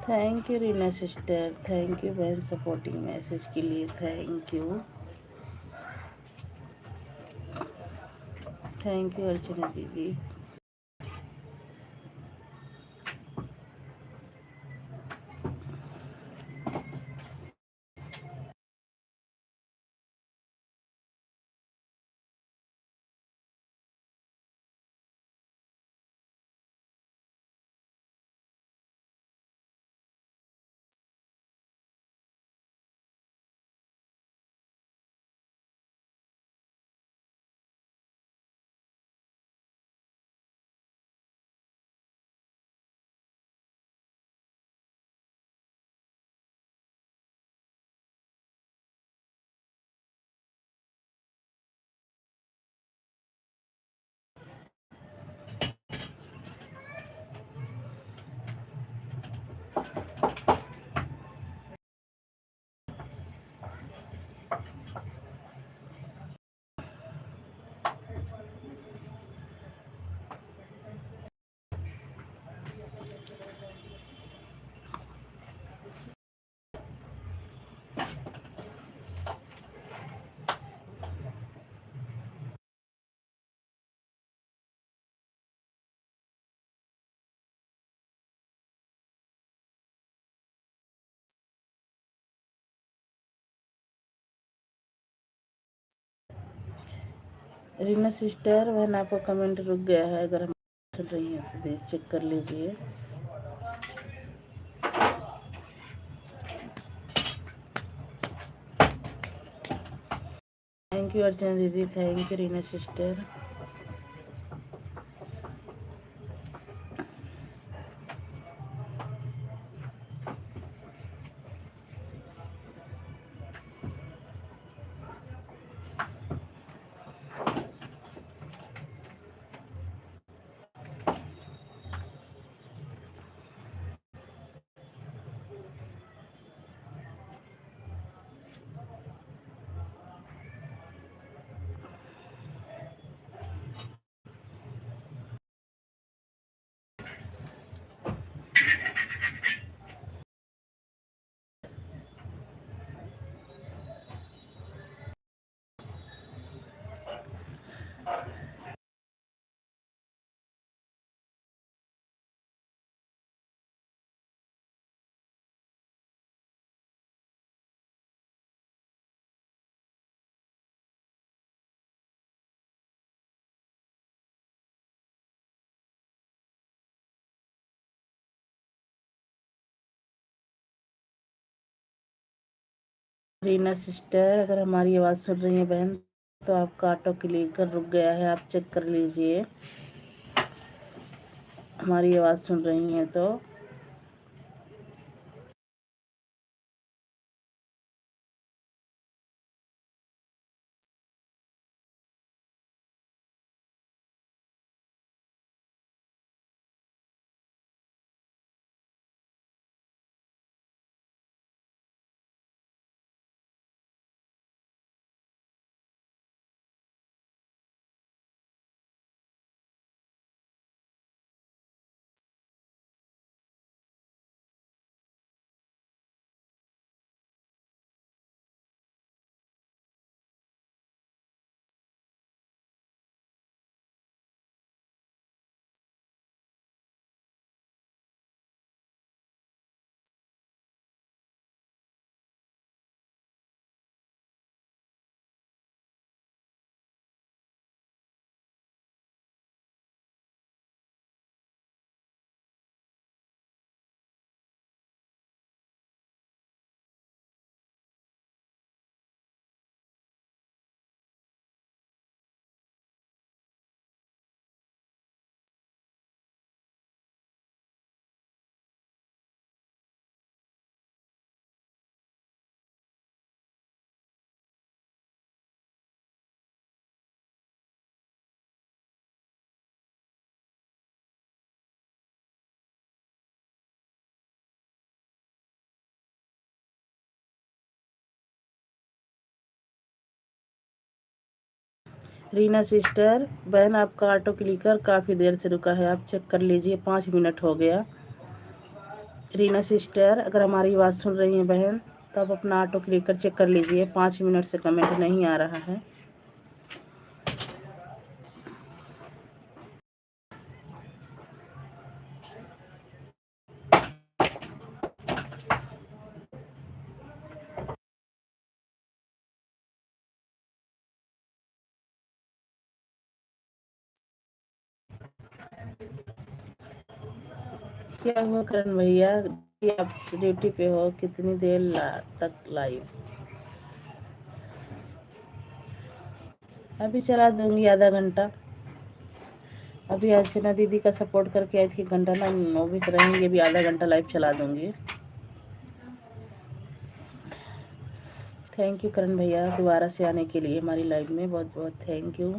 Thank you Reena sister, thank you बहन सपोर्टिंग मैसेज के लिए, thank you. Thank you Archana दीदी। रीना सिस्टर बहन आपका कमेंट रुक गया है, अगर हम सुन रही हैं तो देख चेक कर लीजिए। थैंक यू अर्चना दीदी, thank you Reena sister. Reena sister अगर हमारी आवाज़ सुन रही हैं बहन तो आपका ऑटो क्लिक रुक गया है, आप चेक कर लीजिए। हमारी आवाज़ सुन रही हैं तो रीना सिस्टर बहन आपका ऑटो क्लिकर काफ़ी देर से रुका है, आप चेक कर लीजिए, 5 मिनट हो गया। रीना सिस्टर, अगर हमारी आवाज़ सुन रही हैं बहन, तो आप अपना ऑटो क्लिक कर चेक कर लीजिए, 5 मिनट से कमेंट नहीं आ रहा है। क्या हुआ करण भैया, आप ड्यूटी पे हो, कितनी देर तक लाइव? अभी चला दूंगी आधा घंटा। अभी अर्चना दीदी का सपोर्ट करके आई थी, घंटा ना वो भी रहेंगे, अभी आधा घंटा लाइव चला दूंगी। थैंक यू करण भैया दोबारा से आने के लिए हमारी लाइव में, बहुत बहुत थैंक यू।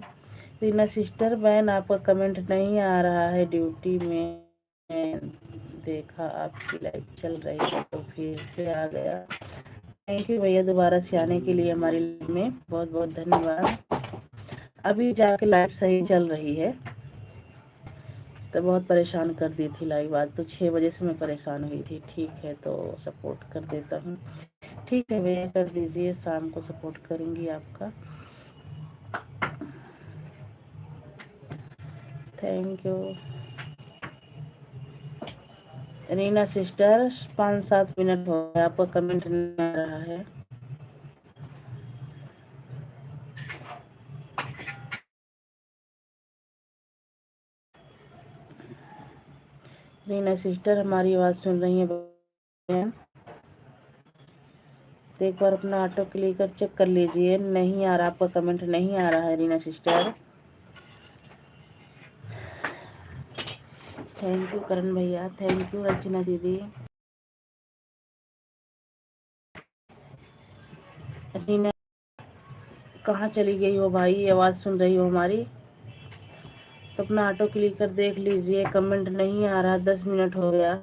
रीना सिस्टर, बहन आपका कमेंट नहीं आ रहा है, ड्यूटी में देखा आपकी लाइव चल रही है तो फिर से आ गया। थैंक यू भैया दोबारा से आने के लिए हमारी लाइव में, बहुत बहुत धन्यवाद। अभी जाके लाइव सही चल रही है, तो बहुत परेशान कर दी थी लाइव, आज तो 6 बजे से मैं परेशान हुई थी। ठीक है तो सपोर्ट कर देता हूँ। ठीक है भैया कर दीजिए, शाम को सपोर्ट करूँगी आपका। Thank you. Reena sister, 5-7 minute हो गए, आपका कमेंट नहीं आ रहा है। रीना सिस्टर, हमारी आवाज़ सुन रही हैं? तो एक बार अपना ऑटो क्लिक कर चेक कर लीजिए, नहीं आ रहा, आपका कमेंट नहीं आ रहा है Reena sister. Thank you Karan भैया, थैंक यू अर्चना दीदी। रीना कहाँ चली गई हो भाई, आवाज़ सुन रही हो हमारी तो अपना ऑटो क्लिक कर देख लीजिए, कमेंट नहीं आ रहा, 10 मिनट हो गया।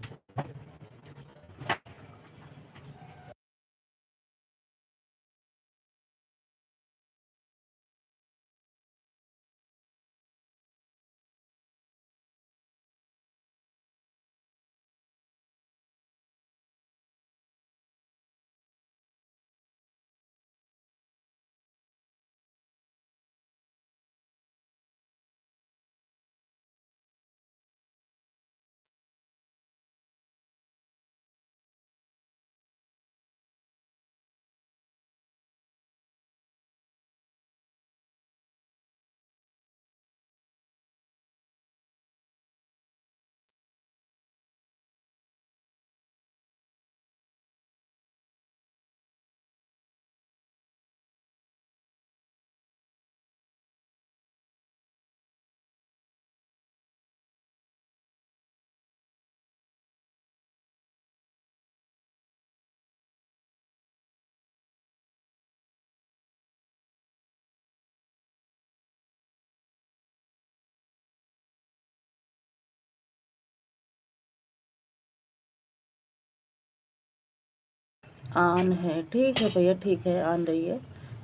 ऑन है, ठीक है भैया, ठीक है, ऑन रही है।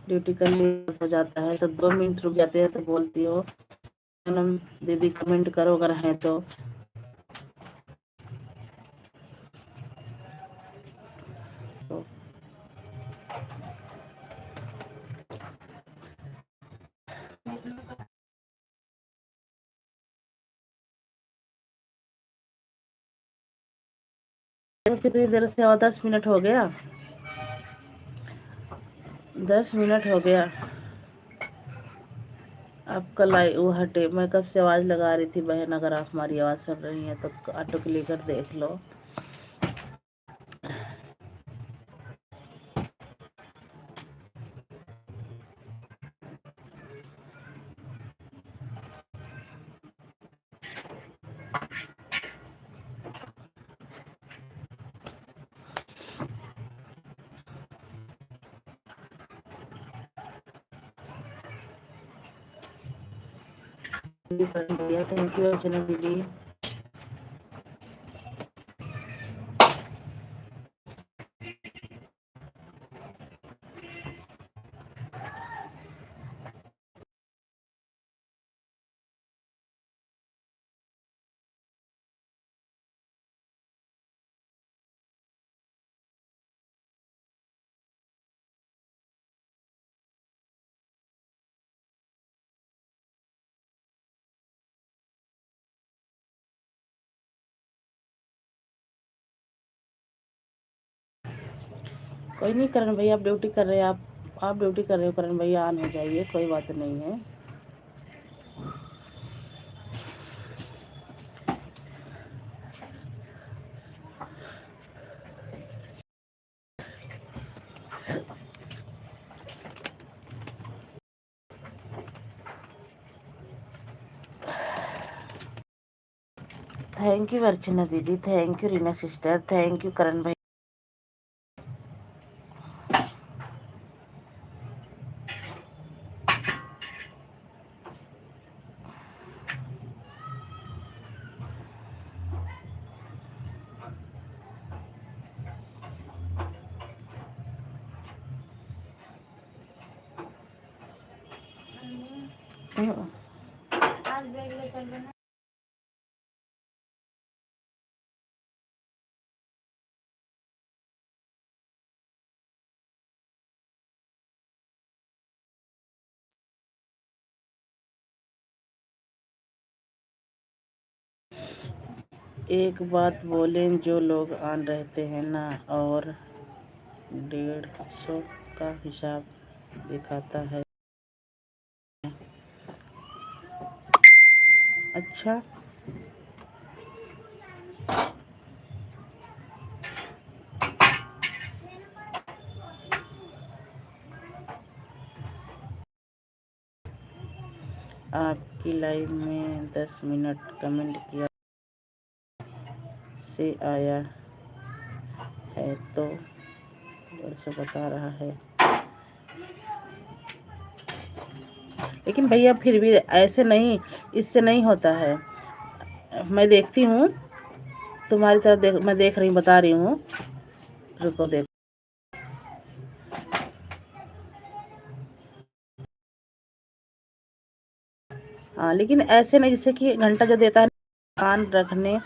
ड्यूटी कर ली हो जाता है तो 2 मिनट रुक जाते हैं तो बोलती हो मैडम दीदी कमेंट करो अगर है तो। तो कितनी देर से, और 10 मिनट हो गया, 10 मिनट हो गया। आपका लाइव वो हटे, मैं कब से आवाज़ लगा रही थी बहन, अगर आप हमारी आवाज़ सुन रही हैं तो ऑटो क्लिक कर देख लो। थैंक यू अर्चना दीदी। कोई नहीं करण भैया, आप ड्यूटी कर रहे हैं, आप ड्यूटी कर रहे हो करण भैया, ऑन हो जाइए, कोई बात नहीं है। थैंक यू अर्चना दीदी, thank you Reena sister, thank you Karan भाई। आज बैग ले चल रहे। एक बात बोलें, जो लोग ऑन रहते हैं ना और 150 का हिसाब दिखाता है। अच्छा, आपकी लाइव में 10 मिनट कमेंट किया से आया है तो 150 बता रहा है। लेकिन भैया फिर भी ऐसे नहीं, इससे नहीं होता है। मैं देखती हूँ तुम्हारी तरफ, मैं देख रही हूँ, बता रही हूँ, रुको देख। हाँ, लेकिन ऐसे नहीं, जैसे कि घंटा जो देता है, कान रखने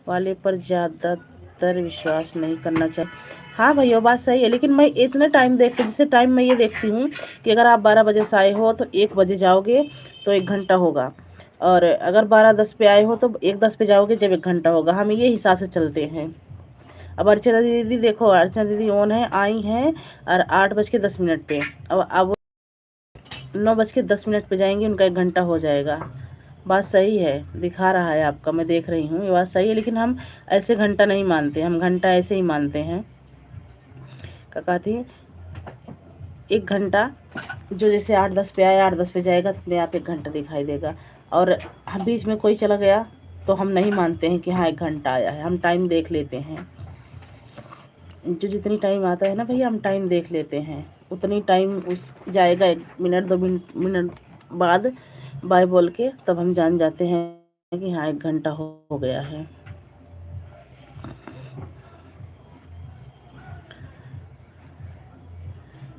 वाले पर ज़्यादातर विश्वास नहीं करना चाहिए। हाँ भैया, बात सही है, लेकिन मैं इतने टाइम देखती, जैसे टाइम मैं ये देखती हूँ कि अगर आप 12 बजे से आए हो तो 1 बजे जाओगे तो 1 घंटा होगा, और अगर 12:10 पे आए हो तो 1:10 पे जाओगे जब 1 घंटा होगा। हम ये हिसाब से चलते हैं। अब अर्चना दीदी देखो, अर्चना दीदी ऑन है, आई हैं और 8:10 पे, अब 9:10 पे जाएंगे, उनका 1 घंटा हो जाएगा। बात सही है, दिखा रहा है आपका, मैं देख रही हूँ, ये बात सही है, लेकिन हम ऐसे घंटा नहीं मानते, हम घंटा ऐसे ही मानते हैं। क्या कहती है, 1 घंटा जो जैसे 8:10 पे आया, 8:10 पे जाएगा तो अपने आप 1 घंटा दिखाई देगा। और हम बीच में कोई चला गया तो हम नहीं मानते हैं कि हाँ 1 घंटा आया है, हम टाइम देख लेते हैं। जो जितनी टाइम आता है ना भैया, हम टाइम देख लेते हैं, उतनी टाइम उस जाएगा, 1 मिनट 2 मिनट बाद बाय बोल के तब हम जान जाते हैं कि हाँ 1 घंटा हो गया है।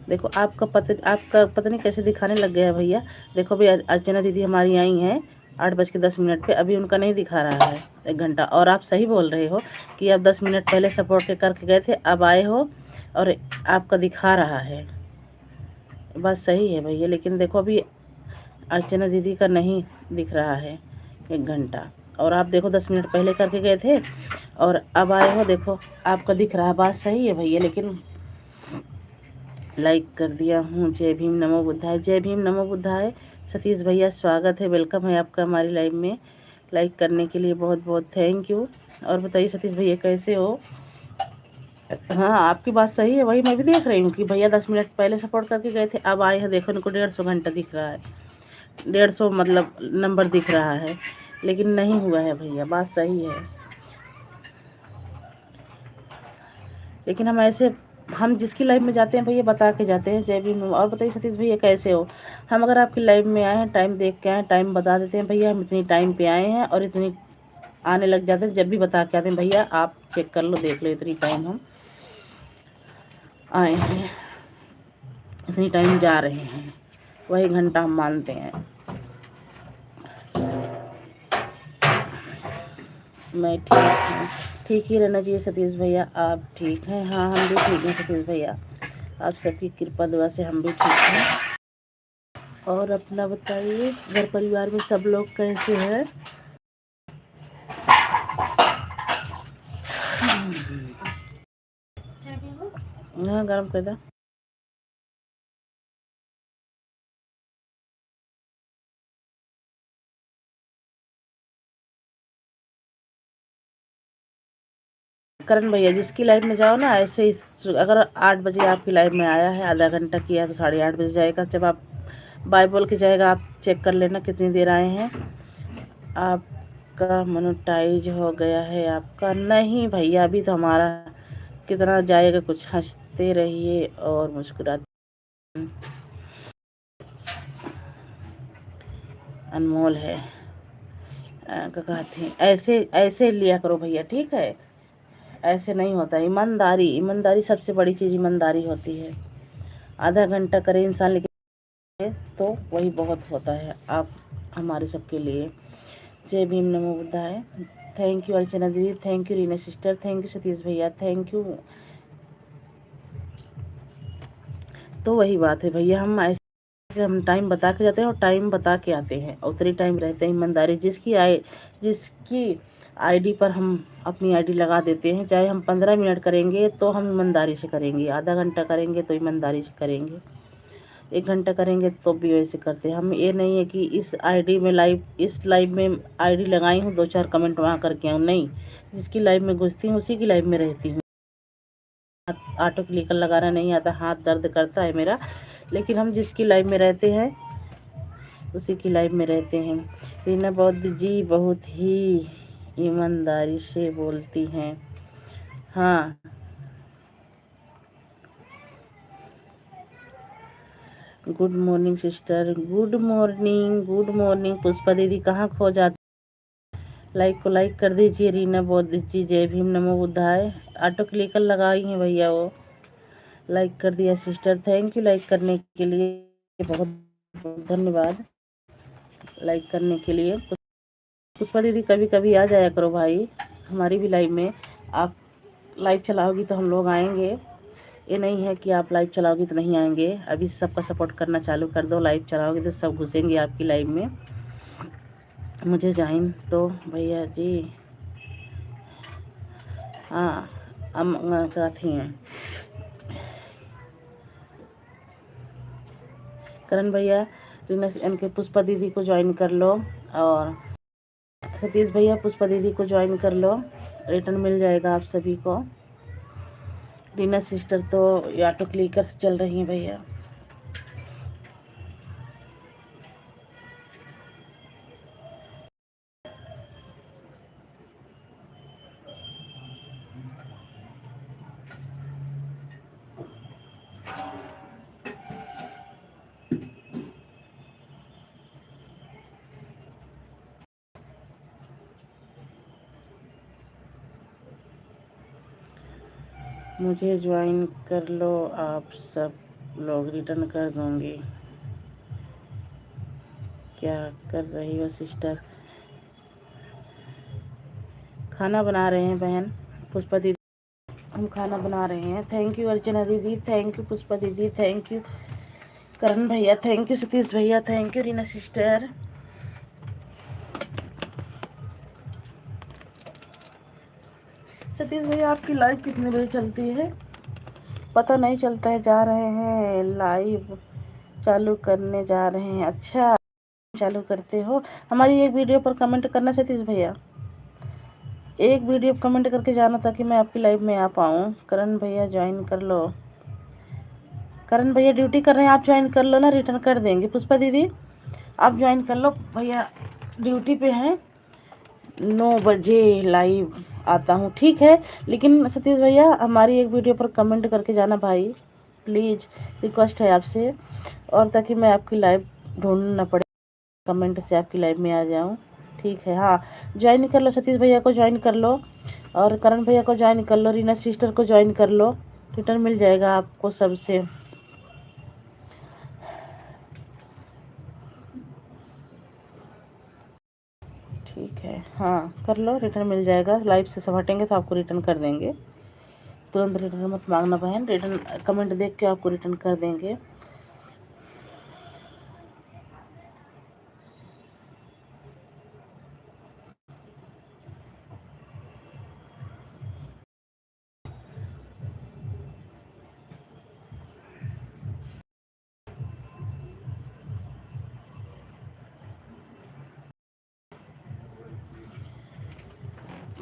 देखो आपका पता नहीं कैसे दिखाने लग गया है भैया। देखो भाई, अर्चना दीदी हमारी आई हैं 8:10 पे, अभी उनका नहीं दिखा रहा है 1 घंटा। और आप सही बोल रहे हो कि आप 10 मिनट पहले सपोर्ट के करके गए थे, अब आए हो और आपका दिखा रहा है। बात सही है भैया, लेकिन देखो अभी अर्चना दीदी का नहीं दिख रहा है 1 घंटा, और आप देखो 10 मिनट पहले करके गए थे और अब आए हो, देखो आपका दिख रहा है। बात सही है भैया, लेकिन लाइक कर दिया हूँ। जय भीम नमो बुद्धाय, जय भीम नमो बुद्धाय। सतीश भैया स्वागत है, वेलकम है आपका हमारी लाइव में। लाइक करने के लिए बहुत बहुत थैंक यू। और बताइए सतीश भैया कैसे हो। हाँ, आपकी बात सही है, वही मैं भी देख रही हूँ कि भैया 10 मिनट पहले सपोर्ट करके गए थे, अब आए हैं, देखो इनको 150 घंटा दिख रहा है, 150 मतलब नंबर दिख रहा है, लेकिन नहीं हुआ है भैया। बात सही है, लेकिन हम जिसकी लाइव में जाते हैं भैया बता के जाते हैं जय भीम। और बताइए सतीश भैया कैसे हो। हम अगर आपकी लाइव में आए हैं, टाइम देख के आए हैं, टाइम बता देते हैं भैया हम इतनी टाइम पे आए हैं, और इतनी आने लग जाते हैं, जब भी बता के आते हैं भैया आप चेक कर लो, देख लो इतनी टाइम हम आए हैं, इतनी टाइम जा रहे हैं, वही घंटा हम मानते हैं। मैं ठीक हूँ, ठीक ही रहना चाहिए सतीश भैया। आप ठीक हैं। हाँ, हम भी ठीक हैं सतीश भैया, आप सबकी कृपा दुआ से हम भी ठीक हैं। और अपना बताइए, घर परिवार में सब लोग कैसे हैं। हाँ गरम कर दो। करण भैया जिसकी लाइव में जाओ ना, ऐसे ही अगर 8 बजे आपकी लाइव में आया है, आधा घंटा किया है तो 8:30 बजे जाएगा। जब आप बाय बोल के जाएगा, आप चेक कर लेना कितनी देर आए हैं। आपका मोनेटाइज हो गया है आपका? नहीं भैया, अभी तो हमारा कितना जाएगा, कुछ हंसते रहिए और मुस्कुराते। अनमोल है कहते हैं, ऐसे ऐसे लिया करो भैया, ठीक है? ऐसे नहीं होता। ईमानदारी, ईमानदारी सबसे बड़ी चीज़ ईमानदारी होती है। आधा घंटा करे इंसान, लेकिन तो वही बहुत होता है आप हमारे सबके लिए। जय भीम, नमो बुद्धाय। थैंक यू अर्चना दीदी, thank you Reena sister, thank you Satish भैया, थैंक यू। तो वही बात है भैया, हम टाइम बता के जाते हैं और टाइम बता के आते हैं, उतनी टाइम रहते हैं। ईमानदारी जिसकी आईडी पर हम अपनी आईडी लगा देते हैं, चाहे हम 15 मिनट करेंगे तो हम ईमानदारी से करेंगे, आधा घंटा करेंगे तो ईमानदारी से करेंगे, 1 घंटा करेंगे तो भी वैसे करते हैं हम। ये नहीं है कि इस लाइव में आईडी लगाई हूँ, 2-4 कमेंट वहाँ करके आऊँ, नहीं। जिसकी लाइव में घुसती हूँ उसी की लाइव में रहती हूँ। ऑटो क्लिकर लगाना नहीं आता, हाथ दर्द करता है मेरा, लेकिन हम जिसकी लाइव में रहते हैं उसी की लाइफ में रहते हैं। रीना बौद्ध जी बहुत ही ईमानदारी से बोलती हैं। हाँ, good morning sister, good morning, good morning. Pushpa दीदी कहाँ खो जाती? लाइक को लाइक कर दीजिए। रीना बौद्ध जी, जय भीम, नमो बुद्धाय। ऑटो क्लिकर लगाई हैं भैया, वो लाइक कर दिया सिस्टर, थैंक यू लाइक करने के लिए, बहुत बहुत धन्यवाद लाइक करने के लिए। पुष्पा दीदी कभी कभी आ जाया करो भाई हमारी भी लाइव में। आप लाइव चलाओगी तो हम लोग आएंगे, ये नहीं है कि आप लाइव चलाओगी तो नहीं आएंगे। अभी सबका सपोर्ट करना चालू कर दो, लाइव चलाओगी तो सब घुसेंगे आपकी लाइव में। मुझे ज्वाइन तो भैया जी, हाँ काथी हैं। करण भैया, रीना इनके पुष्पा दीदी को ज्वाइन कर लो, और सतीश भैया पुष्पा दीदी को ज्वाइन कर लो, रिटर्न मिल जाएगा आप सभी को। रीना सिस्टर तो ऑटो क्लिकर से चल रही हैं भैया। मुझे ज्वाइन कर लो, आप सब लोग रिटर्न कर दूंगी। क्या कर रही हो सिस्टर? खाना बना रहे हैं बहन पुष्पा दीदी, हम खाना बना रहे हैं। थैंक यू अर्चना दीदी, थैंक यू पुष्पा दीदी, थैंक यू करण भैया, थैंक यू सतीश भैया, thank you Reena sister. Satish भैया आपकी लाइव कितने बजे चलती है? पता नहीं चलता है। जा रहे हैं लाइव चालू करने जा रहे हैं। अच्छा, चालू करते हो? हमारी एक वीडियो पर कमेंट करना सतीश भैया, एक वीडियो कमेंट करके जाना ताकि मैं आपकी लाइव में आ पाऊँ। करण भैया ज्वाइन कर लो, करण भैया ड्यूटी कर रहे हैं, आप ज्वाइन कर लो ना, रिटर्न कर देंगे। पुष्पा दीदी आप ज्वाइन कर लो, भैया ड्यूटी पे हैं, 9 बजे लाइव आता हूँ, ठीक है? लेकिन सतीश भैया हमारी एक वीडियो पर कमेंट करके जाना भाई, प्लीज़ रिक्वेस्ट है आपसे, और ताकि मैं आपकी लाइव ढूंढना ना पड़े, कमेंट से आपकी लाइव में आ जाऊँ, ठीक है? हाँ, ज्वाइन कर लो, सतीश भैया को ज्वाइन कर लो, और करण भैया को ज्वाइन कर लो, रीना सिस्टर को ज्वाइन कर लो, रिटर्न मिल जाएगा आपको सबसे। ठीक है, हाँ कर लो, रिटर्न मिल जाएगा। लाइव से सब हटेंगे तो आपको रिटर्न कर देंगे। तुरंत रिटर्न मत मांगना बहन, रिटर्न कमेंट देख के आपको रिटर्न कर देंगे।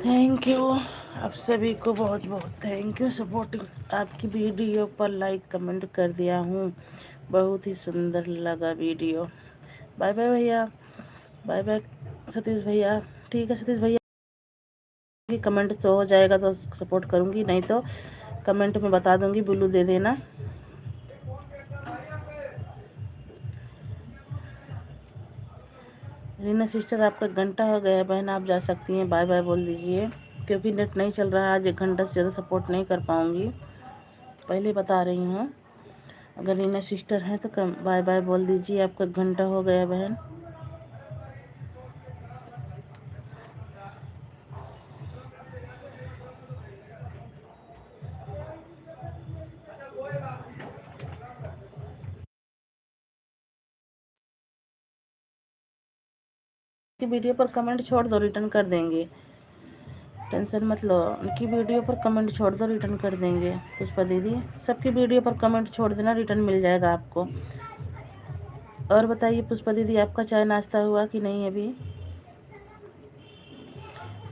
थैंक यू आप सभी को बहुत बहुत थैंक यू सपोर्टिंग। आपकी वीडियो पर लाइक कमेंट कर दिया हूँ, बहुत ही सुंदर लगा वीडियो। बाय बाय भैया, बाय बाय सतीश भैया। ठीक है सतीश भैया, कमेंट तो हो जाएगा तो सपोर्ट करूँगी, नहीं तो कमेंट में बता दूँगी, ब्लू दे देना। रीना सिस्टर आपका घंटा हो गया है बहन, आप जा सकती हैं, बाय बाय बोल दीजिए, क्योंकि नेट नहीं चल रहा है आज, 1 घंटा से ज़्यादा सपोर्ट नहीं कर पाऊँगी, पहले बता रही हूँ। अगर रीना सिस्टर हैं तो बाय बाय बोल दीजिए, आपका घंटा हो गया बहन। की वीडियो पर कमेंट छोड़ दो, रिटर्न कर देंगे, टेंशन मत लो। उनकी वीडियो पर कमेंट छोड़ दो, रिटर्न कर देंगे। पुष्पा दीदी सबकी वीडियो पर कमेंट छोड़ देना, रिटर्न मिल जाएगा आपको। और बताइए पुष्पा दीदी, आपका चाय नाश्ता हुआ कि नहीं अभी?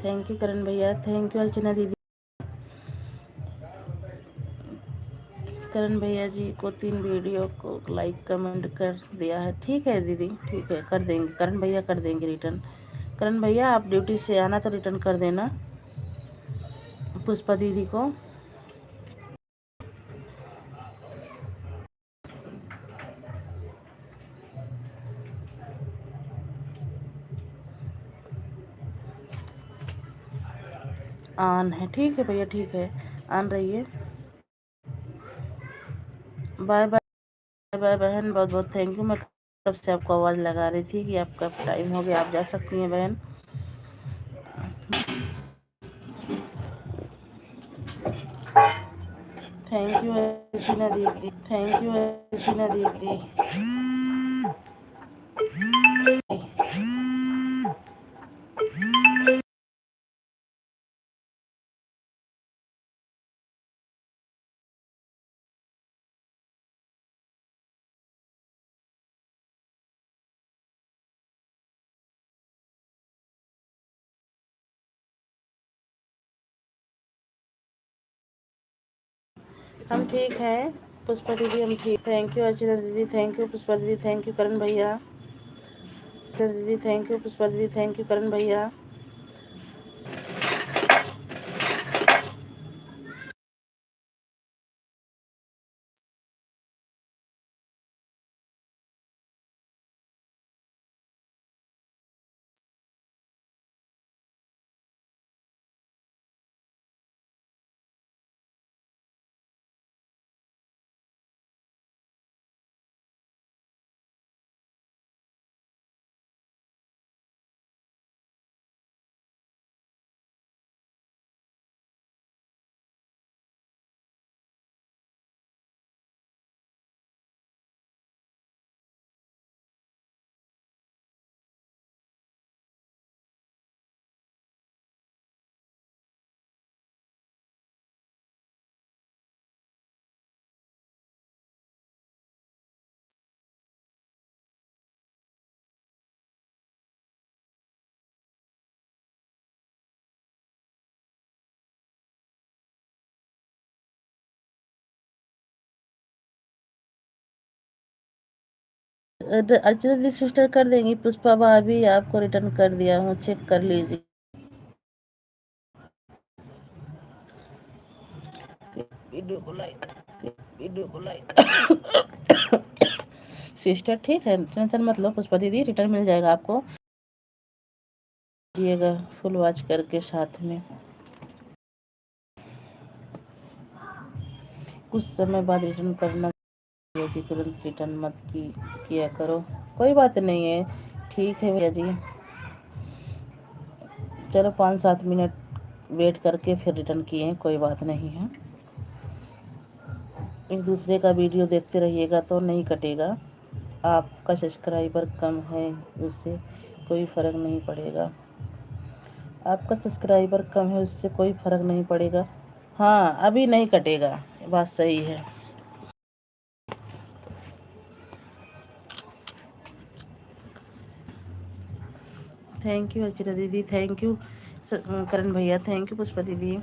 थैंक यू करण भैया, थैंक यू अर्चना दीदी। करण भैया जी को 3 वीडियो को लाइक कमेंट कर दिया है। ठीक है दीदी, ठीक है, कर देंगे, करण भैया कर देंगे रिटर्न। करण भैया आप ड्यूटी से आना तो रिटर्न कर देना पुष्पा दीदी को। ऑन है, ठीक है भैया, ठीक है, ऑन रहिए। बाय बाय, बाय बहन, बहुत बहुत थैंक यू। मैं कब से आपको आवाज़ लगा रही थी कि आपका टाइम हो गया, आप जा सकती हैं बहन। थैंक यू अर्चना दीदी, थैंक यू अर्चना दीदी। हम ठीक हैं पुष्पा दीदी, हम ठीक। थैंक यू अर्चना दीदी, थैंक यू पुष्पा दीदी, थैंक यू करण भैया। दीदी थैंक यू पुष्पा दीदी, थैंक यू करण भैया। अर्चना दी सिस्टर कर देंगी, पुष्पा भाभी आपको रिटर्न कर दिया हूँ, चेक कर लीजिए। वीडियो को लाइक, वीडियो को लाइक। सिस्टर ठीक है, टेंशन मत लो पुष्पा दीदी, रिटर्न मिल जाएगा आपको, दीजिएगा फुल वॉच करके साथ में। कुछ समय बाद रिटर्न करना जी, तुरंत रिटर्न मत किया करो, कोई बात नहीं है, ठीक है भैया जी। चलो 5-7 मिनट वेट करके फिर रिटर्न किए हैं, कोई बात नहीं है। एक दूसरे का वीडियो देखते रहिएगा तो नहीं कटेगा। आपका सब्सक्राइबर कम है, उससे कोई फ़र्क नहीं पड़ेगा। आपका सब्सक्राइबर कम है, उससे कोई फ़र्क नहीं पड़ेगा। हाँ अभी नहीं कटेगा, बात सही है। थैंक यू अर्चना दीदी, थैंक यू करण भैया थैंक यू। पुष्पा दीदी,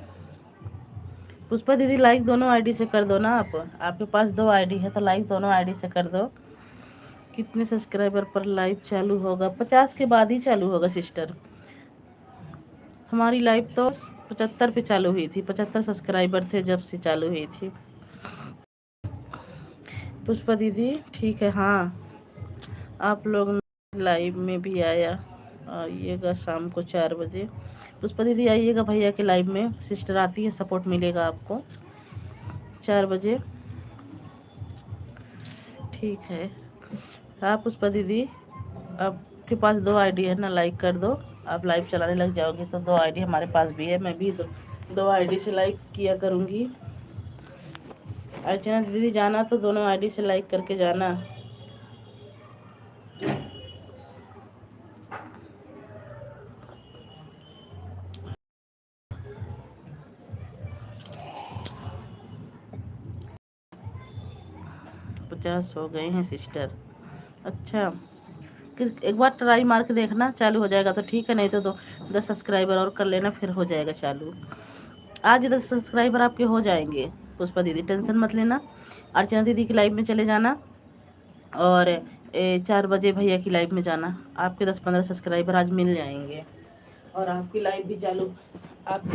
पुष्पा दीदी लाइक दोनों आईडी से कर दो ना। आप आपके पास 2 आईडी है तो लाइक दोनों आईडी से कर दो। कितने सब्सक्राइबर पर लाइव चालू होगा? 50 के बाद ही चालू होगा सिस्टर। हमारी लाइव तो 75 पे चालू हुई थी, 75 सब्सक्राइबर थे जब से चालू हुई थी। पुष्पा दीदी ठीक है। हाँ, आप लोग लाइव में भी आइएगा शाम को 4 बजे। पुष्पा दीदी आइएगा भैया के लाइव में, सिस्टर आती है, सपोर्ट मिलेगा आपको 4 बजे। ठीक है। हाँ पुष्पा दीदी, आपके पास 2 आईडी है ना, लाइक कर दो। आप लाइव चलाने लग जाओगे तो 2 आईडी हमारे पास भी है, मैं भी 2 आईडी से लाइक किया करूँगी। अर्चना दीदी जाना तो दोनों आईडी से लाइक करके जाना। पचास हो गए हैं सिस्टर। अच्छा, एक बार ट्राई मार के देखना, चालू हो जाएगा तो ठीक है, नहीं तो 10 सब्सक्राइबर और कर लेना, फिर हो जाएगा चालू। आज 10 सब्सक्राइबर आपके हो जाएंगे। पुष्पा दीदी टेंशन मत लेना। अर्चना दीदी की लाइव में चले जाना और 4 बजे भैया की लाइव में जाना। आपके 10-15 सब्सक्राइबर आज मिल जाएंगे और आपकी लाइव भी चालू। आप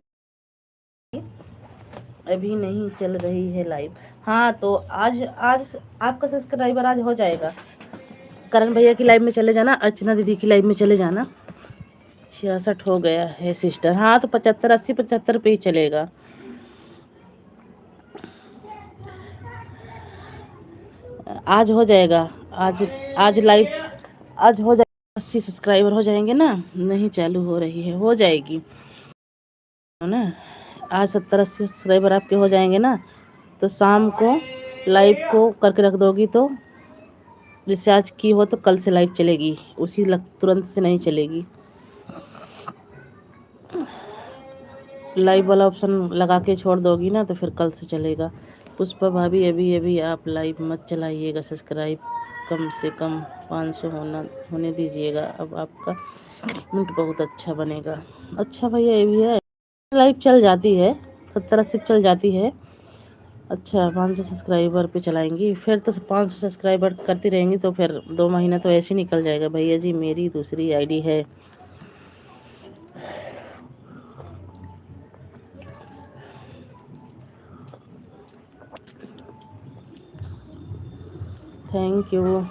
अभी नहीं चल रही है लाइव? हाँ तो आज आज आपका सब्सक्राइबर आज हो जाएगा। करण भैया की लाइव में चले जाना, अर्चना दीदी की लाइव में चले जाना। 66 हो गया है सिस्टर। हाँ तो 75, 80, 75 पे ही चलेगा। आज हो जाएगा। आज लाइव आज हो जाएगा। 80 सब्सक्राइबर हो जाएंगे ना। नहीं चालू हो रही है, हो जाएगी ना। आज 70-80 सब्सक्राइबर आपके हो जाएंगे ना, तो शाम को लाइव को करके रख दोगी तो रिचार्ज की हो तो कल से लाइव चलेगी, तुरंत से नहीं चलेगी। लाइव वाला ऑप्शन लगा के छोड़ दोगी ना तो फिर कल से चलेगा। पुष्पा भाभी अभी अभी आप लाइव मत चलाइएगा, सब्सक्राइब कम से कम 500 होने दीजिएगा, अब आपका मिनट बहुत अच्छा बनेगा। अच्छा भैया ये भी है, लाइव चल जाती है, 70-80 चल जाती है। अच्छा 500 सब्सक्राइबर पे चलाएंगी, फिर तो 500 सब्सक्राइबर करती रहेंगी तो फिर 2 महीना तो ऐसे ही निकल जाएगा। भैया जी मेरी दूसरी आईडी है। Thank you.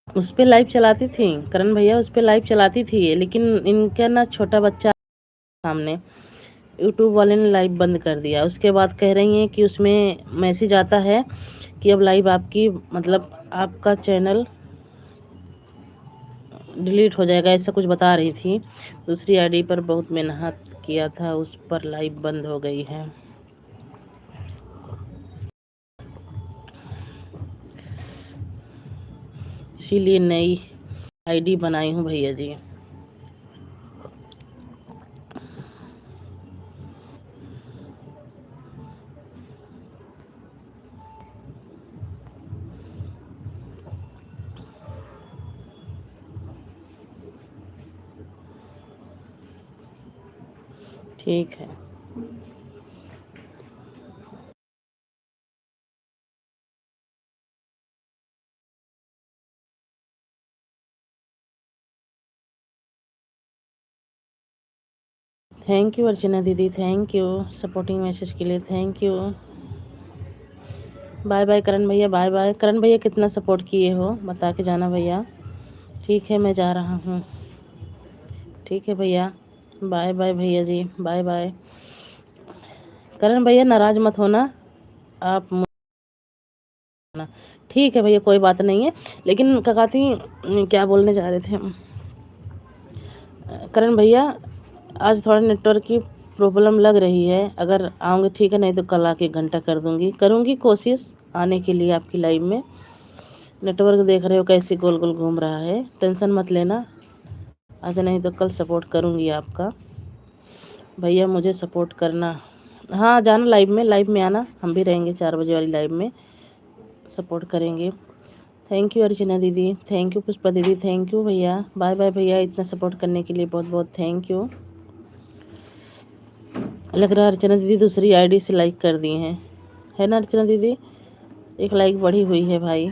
उस पे लाइव चलाती थी करण भैया, उस पे लाइव चलाती थी, लेकिन इनका ना छोटा बच्चा सामने, यूट्यूब वाले ने लाइव बंद कर दिया। उसके बाद कह रही हैं कि उसमें मैसेज आता है कि अब लाइव आपकी मतलब आपका चैनल डिलीट हो जाएगा, ऐसा कुछ बता रही थी। दूसरी आईडी पर बहुत मेहनत किया था, उस पर लाइव बंद हो गई है। इसीलिए नई आईडी बनाई हूँ भैया जी। ठीक है। थैंक यू अर्चना दीदी, थैंक यू सपोर्टिंग मैसेज के लिए, थैंक यू। बाय बाय करण भैया, बाय बाय। करण भैया कितना सपोर्ट किए हो बता के जाना भैया। ठीक है मैं जा रहा हूँ। ठीक है भैया, बाय बाय भैया जी, बाय बाय। करण भैया नाराज मत होना आप। ठीक है भैया, कोई बात नहीं है। लेकिन ककाती क्या बोलने जा रहे थे हम, करण भैया आज थोड़ा नेटवर्क की प्रॉब्लम लग रही है। अगर आऊँगे ठीक है, नहीं तो कल आके 1 घंटा कर दूँगी, करूँगी कोशिश आने के लिए आपकी लाइव में। नेटवर्क देख रहे हो कैसे गोल गोल घूम रहा है। टेंशन मत लेना, आज नहीं तो कल सपोर्ट करूँगी आपका। भैया मुझे सपोर्ट करना। हाँ जाना लाइव में आना, हम भी रहेंगे 4 बजे वाली लाइव में, सपोर्ट करेंगे। थैंक यू अर्चना दीदी, थैंक यू पुष्पा दीदी, थैंक यू भैया। बाय बाय भैया, इतना सपोर्ट करने के लिए बहुत बहुत थैंक यू। लग रहा है अर्चना दीदी दूसरी आईडी से लाइक कर दी हैं, है ना अर्चना दीदी? एक लाइक बढ़ी हुई है भाई,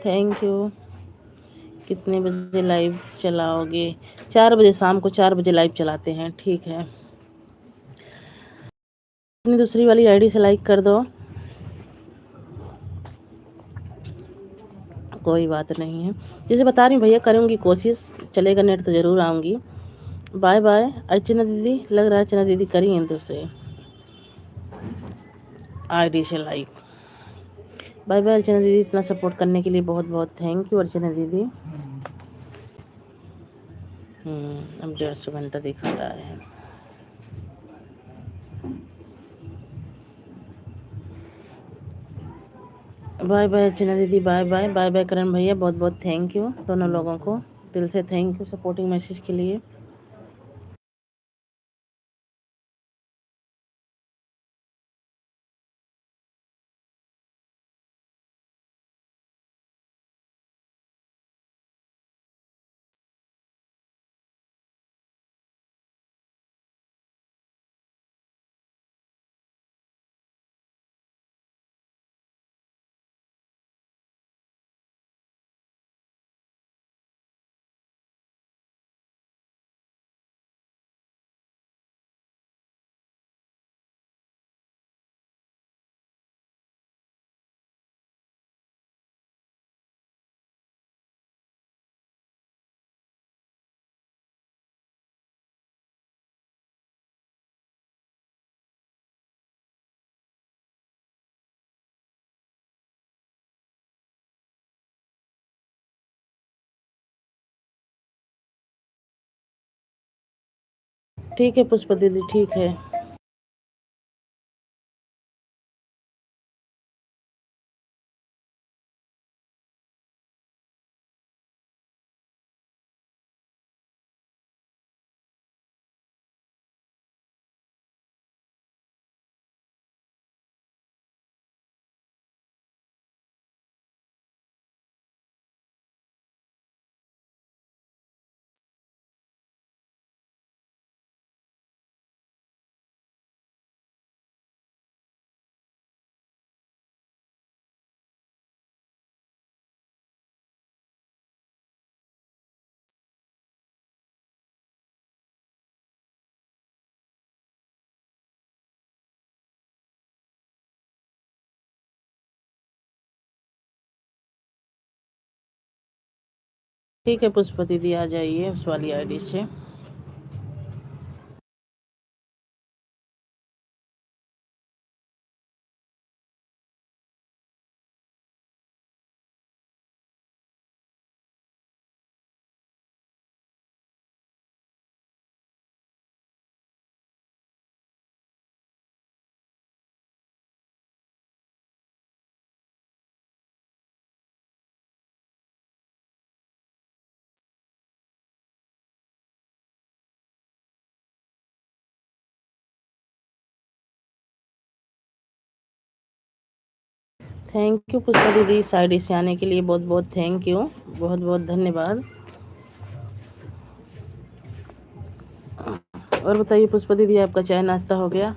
थैंक यू। कितने बजे लाइव चलाओगे? 4 बजे, शाम को 4 बजे लाइव चलाते हैं, ठीक है। अपनी दूसरी वाली आईडी से लाइक कर दो, कोई बात नहीं है। जैसे बता रही हूँ भैया, करूँगी कोशिश, चलेगा नेट तो ज़रूर आऊँगी। बाय बाय अर्चना दीदी, लग रहा है अर्चना दीदी करी हैं दूसरे आईडी से लाइक। बाय बाय अर्चना दीदी, इतना सपोर्ट करने के लिए बहुत बहुत थैंक यू अर्चना दीदी। अब 150 घंटा दिखा रहा है। बाय बाय अर्चना दीदी, बाय बाय। बाय बाय करण भैया, बहुत बहुत थैंक यू दोनों लोगों को, दिल से थैंक यू सपोर्टिंग मैसेज के लिए। ठीक है पुष्पा दीदी, ठीक है। ठीक है पुष्पा दीदी, आ जाइए उस वाली आईडी से। थैंक यू पुष्पा दीदी, इस आईडी से आने के लिए बहुत बहुत थैंक यू, बहुत बहुत धन्यवाद। और बताइए पुष्पा दीदी, आपका चाय नाश्ता हो गया?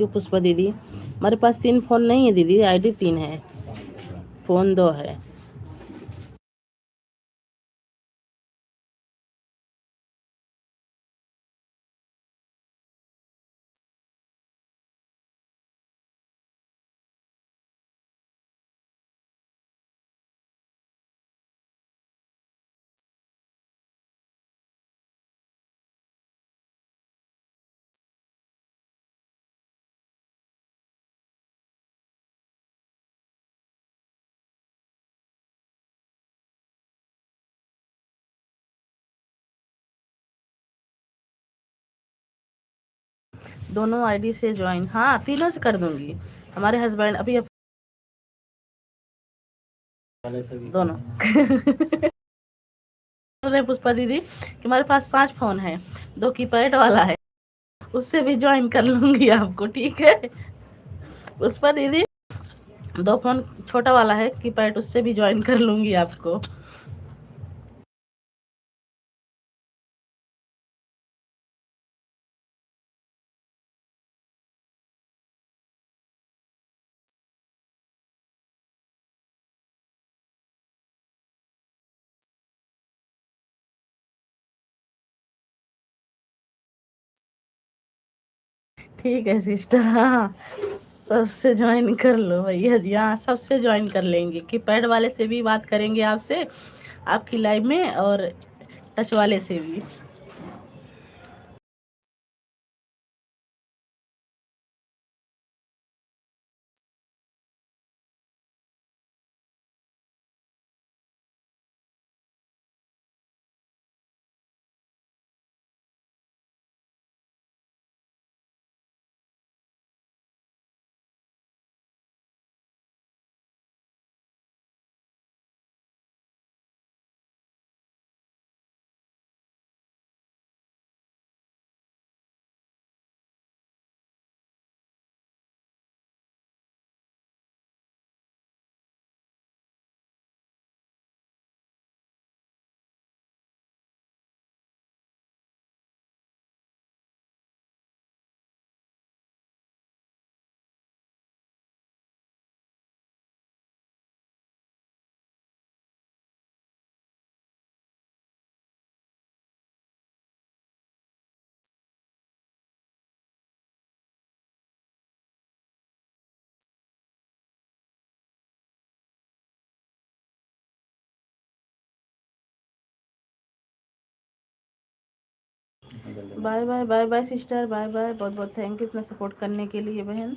क्यों पुष्पा दीदी, हमारे पास 3 फ़ोन नहीं है दीदी, आईडी 3 है, फ़ोन 2 है। दोनों आईडी से ज्वाइन, हाँ तीनों से कर दूंगी। हमारे हस्बैंड अभी दोनों बोल रहे पुष्पा दीदी कि हमारे पास 5 फोन है, 2 कीपैड वाला है, उससे भी ज्वाइन कर लूंगी आपको, ठीक है पुष्पा दीदी। 2 फोन छोटा वाला है कीपैड, उससे भी ज्वाइन कर लूंगी आपको। ठीक है सिस्टर, हाँ सबसे ज्वाइन कर लो भैया जी, हाँ सबसे ज्वाइन कर लेंगे, कीपैड वाले से भी बात करेंगे आपसे, आपकी लाइव में, और टच वाले से भी। Bye bye bye bye sister, bye bye, बहुत बहुत थैंक यू इतना सपोर्ट करने के लिए बहन।